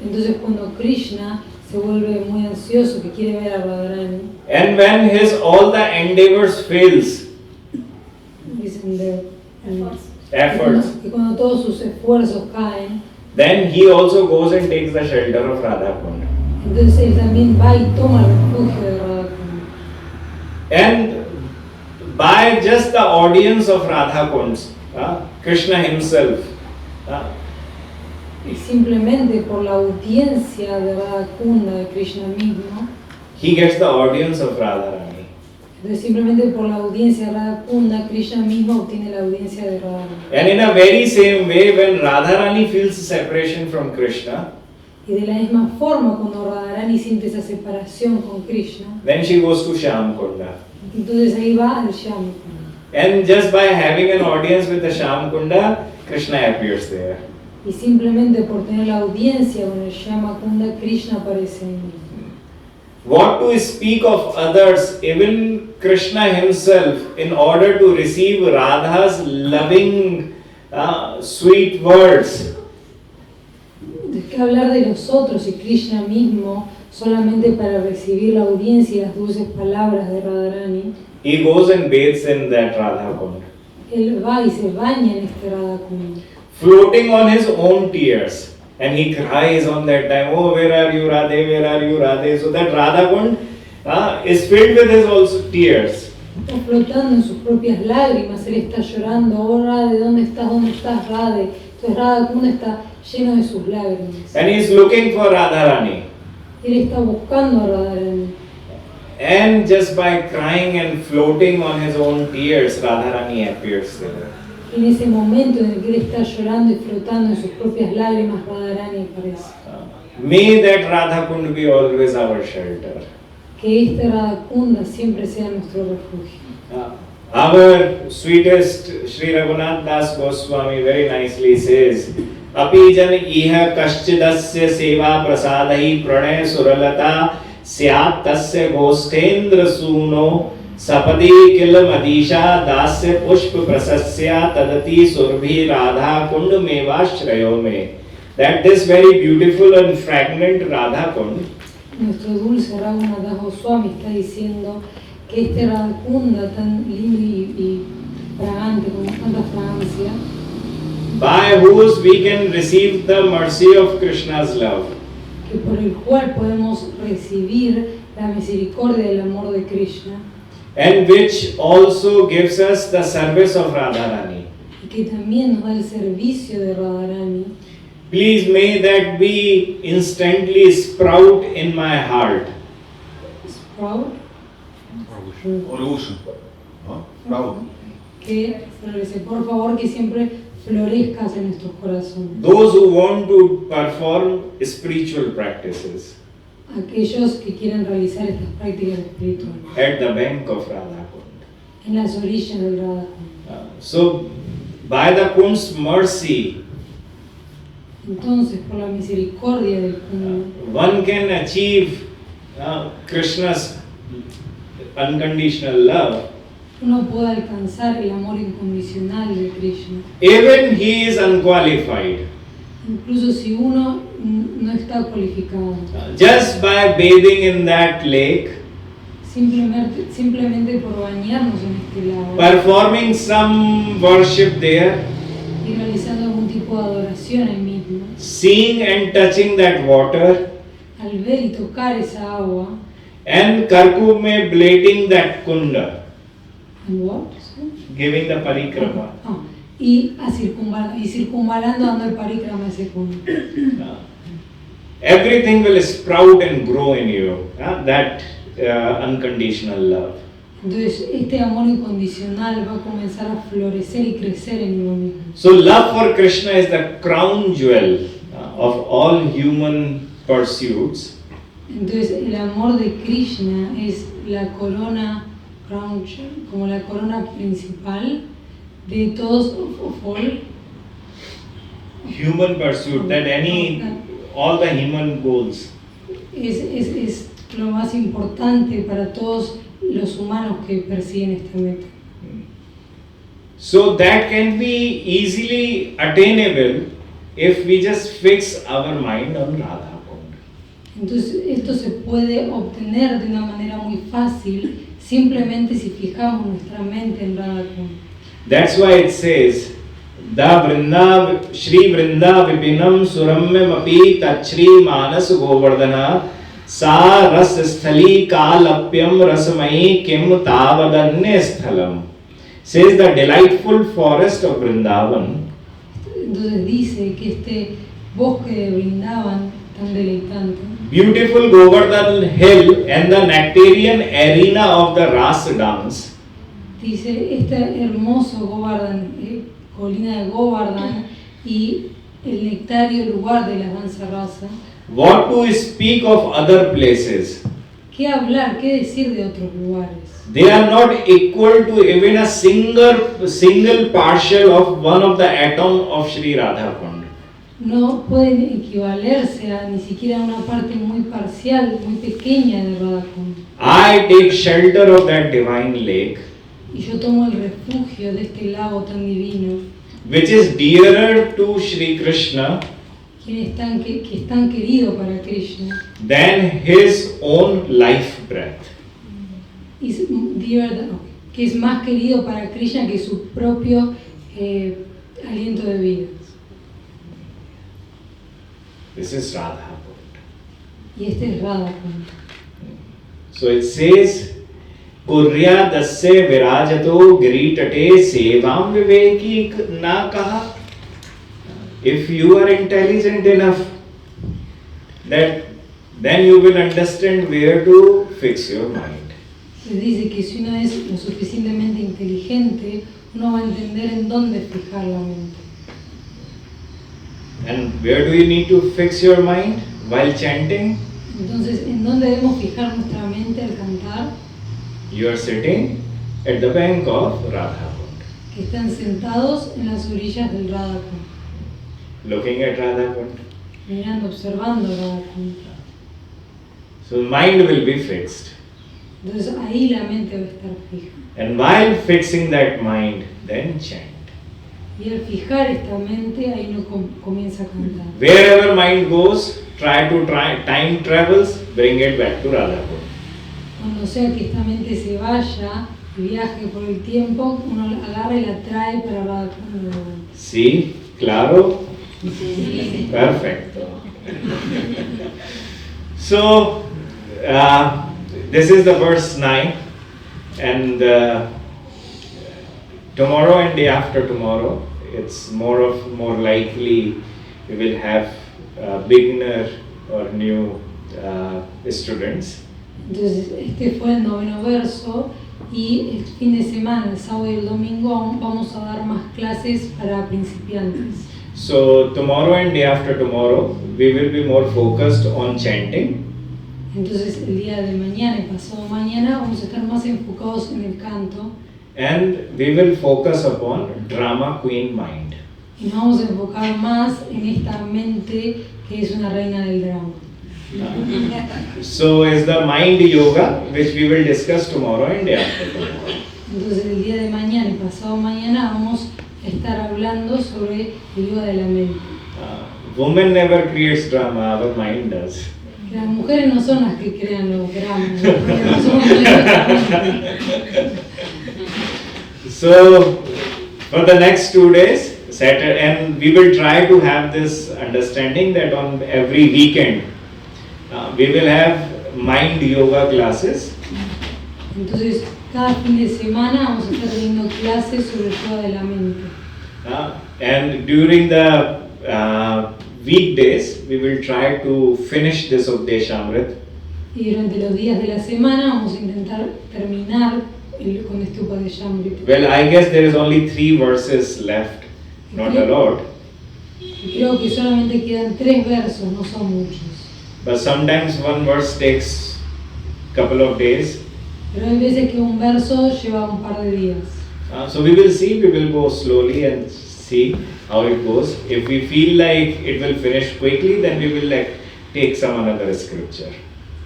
Entonces cuando Krishna se vuelve muy ansioso, que quiere ver a Radharani, and when his all the endeavors fails, dicen de efforts, y cuando todos sus esfuerzos caen, then he also goes and takes the shelter of Radha Kund. entonces él también va y toma el refugio de Radha Kund. And by just the audience of Radha Kund, Krishna himself, Y simplemente por la audiencia de Radha Kunda, de Krishna mismo, he gets the audience of Radharani. entonces simplemente por la audiencia de Radha Kunda, Krishna mismo obtiene la audiencia de Radharani. And in a very same way, when Radharani feels separation from Krishna, Y de la misma forma, cuando Radharani siente esa separación con Krishna, then she goes to Shyam Kunda. entonces ahí va al Shyam Kunda. And just by having an audience with the Shyam Kunda, Krishna appears there. Y simplemente por tener la audiencia con el Shyama Kunda, Krishna aparece en él. What to speak of others, even Krishna himself, in order to receive Radha's loving, sweet words, ¿De qué hablar de los otros y Krishna mismo solamente para recibir la audiencia y las dulces palabras de Radharani? he goes and bathes in that Radha Kund, Él va y se baña en este Radha Kunda, floating on his own tears. And he cries on that time, oh, where are you, Radhe, where are you, Radhe? So that Radha Kund is filled with his also tears. está flotando en sus propias lágrimas, él está llorando, oh Radhe, ¿dónde estás Radhe? Entonces Radha Kunda está lleno de sus lágrimas. And he's looking for Radharani. Él está buscando a Radharani. And just by crying and floating on his own tears, Radharani appears there. En ese momento en el que él está llorando y flotando en sus propias lágrimas, Radharani aparece. May that Radha Kund be always our shelter. Que este Radha Kunda siempre sea nuestro refugio. Our sweetest Sri Raghunath Das Goswami very nicely says, Api jan iha kaschidasya seva prasadahi pranay suralata syat tasya goshtendra suno sapadi kil madisha dasya pushp prasasya tadati surbhi radha kund mevashrayo me. That this very beautiful and fragrant Radha Kund, Nuestro dulce Raghunath Das Goswami está diciendo que este Radha Kunda tan lindo y fragante, con tanta fragancia, by whose we can receive the mercy of Krishna's love, que por el cual podemos recibir la misericordia del amor de Krishna, and which also gives us the service of Radharani. y que también nos da el servicio de Radharani. Please may that be instantly sprout in my heart. Sprout, Orgullo. ¿No? Bravo. que florece. Por favor, que siempre florezcas en nuestros corazones. Those who want to perform spiritual practices Aquellos que quieren realizar estas prácticas espirituales at the bank of Radha Kund. en las orillas del Radha Kunda. So, by the Kund's mercy, Entonces, por la misericordia del Kunda, one can achieve Krishna's unconditional love. uno puede alcanzar el amor incondicional de Krishna. Even he is unqualified. Incluso si uno no está cualificado. Just by bathing in that lake, Simplemente por bañarnos en este lago performing some worship there, y realizando algún tipo de adoración ahí mismo, seeing and touching that water, al ver y tocar esa agua, and circumambulating that kunda, and what? giving the parikrama. Y circunvalando dando el parikrama ese kunda. Everything will sprout and grow in you, that unconditional love. Entonces este amor incondicional va a comenzar a florecer y crecer en uno mismo. So love for Krishna is the crown jewel of all human pursuits. Entonces el amor de Krishna es la corona, como la corona principal de todos, of all, human pursuit, that all the human goals. Es lo más importante para todos los humanos que persiguen esta meta. So that can be easily attainable if we just fix our mind on Radha Kund. Entonces esto se puede obtener de una manera muy fácil simplemente si fijamos nuestra mente en Radha Kund. That's why it says, Da Vrinda Shri Vrinda Vipinam Suramyam Api Tachri Manas Govardhana Sa Ras Sthali Kalapyam Rasamayi Kim Tavadanya Sthalam. Says the delightful forest of Vrindavan. Entonces dice que este bosque de Vrindavan tan deleitante, Beautiful Govardhan hill and the nectarian arena of the Ras dance. dice este hermoso Govardhan, colina de Govardhan y el nectario lugar de la danza rasa. What to speak of other places? ¿Qué hablar, qué decir de otros lugares? They are not equal to even a single partial of one of the atom of Sri Radha Kund. No pueden equivalerse a ni siquiera una parte muy parcial, muy pequeña de Radha Kund. I take shelter of that divine lake, Y yo tomo el refugio de este lago tan divino, which is dearer to Sri Krishna que es tan querido para Krishna, than his own life breath. Que es más querido para Krishna que su propio aliento de vida. This is Radha Kund. Y este es Radha Kund. So it says, Kurya dasya virajato giritate sevam viveki na kaha. If you are intelligent enough, then you will understand where to fix your mind. Se dice que si uno es lo suficientemente inteligente, uno va a entender en dónde fijar la mente. And where do you need to fix your mind? While chanting, Entonces, ¿en dónde debemos fijar nuestra mente al cantar? you are sitting at the bank of Radha Kund, Que están sentados en las orillas del Radha Kund, looking at Radha Kund. mirando, observando Radha Kund. So mind will be fixed. Entonces ahí la mente va a estar fija. And while fixing that mind, then chant. Y al fijar esta mente, ahí uno comienza a cantar. Wherever mind goes, time travels, bring it back to Radha Kund. Cuando sea que esta mente se vaya y viaje por el tiempo, uno la agarra y la trae para Radha Kund de vuelta. See? Claro? Perfecto. So, this is the verse 9, and tomorrow and day after tomorrow, it's more likely we will have beginner or new students. Entonces, este fue el 9º verso y el fin de semana, el sábado y el domingo, vamos a dar más clases para principiantes. So, tomorrow and day after tomorrow, we will be more focused on chanting. Entonces, el día de mañana y pasado mañana vamos a estar más enfocados en el canto And we will focus upon drama queen mind. y nos vamos a enfocar más en esta mente que es una reina del drama. So is the mind yoga, which we will discuss tomorrow and day after tomorrow. Entonces, el día de mañana y pasado mañana vamos a estar hablando sobre el yoga de la mente. Woman never creates drama, our mind does. Las mujeres no son las que crean los dramas, no somos nosotros. So for the next 2 days, Saturday, and we will try to have this understanding that on every weekend we will have mind yoga classes. Entonces, cada fin de semana vamos a estar teniendo clases sobre el yoga de la mente. And during the weekdays, we will try to finish this Upadeshambrit. Y durante los días de la semana vamos a intentar terminar con este Upadeshambrit. Well, I guess there is only 3 verses left, not a lot. Y creo que solamente quedan 3 versos, no son muchos. But sometimes one verse takes couple of days. Pero hay veces que un verso lleva un par de días. So we will see, we will go slowly and see how it goes. If we feel like it will finish quickly, then we will like take some another scripture.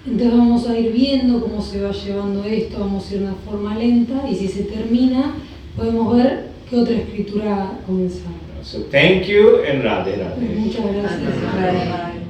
Entonces vamos a ir viendo cómo se va llevando esto, vamos a ir de una forma lenta y si se termina podemos ver qué otra escritura comenzar. So thank you and Radhe Radhe. Muchas gracias.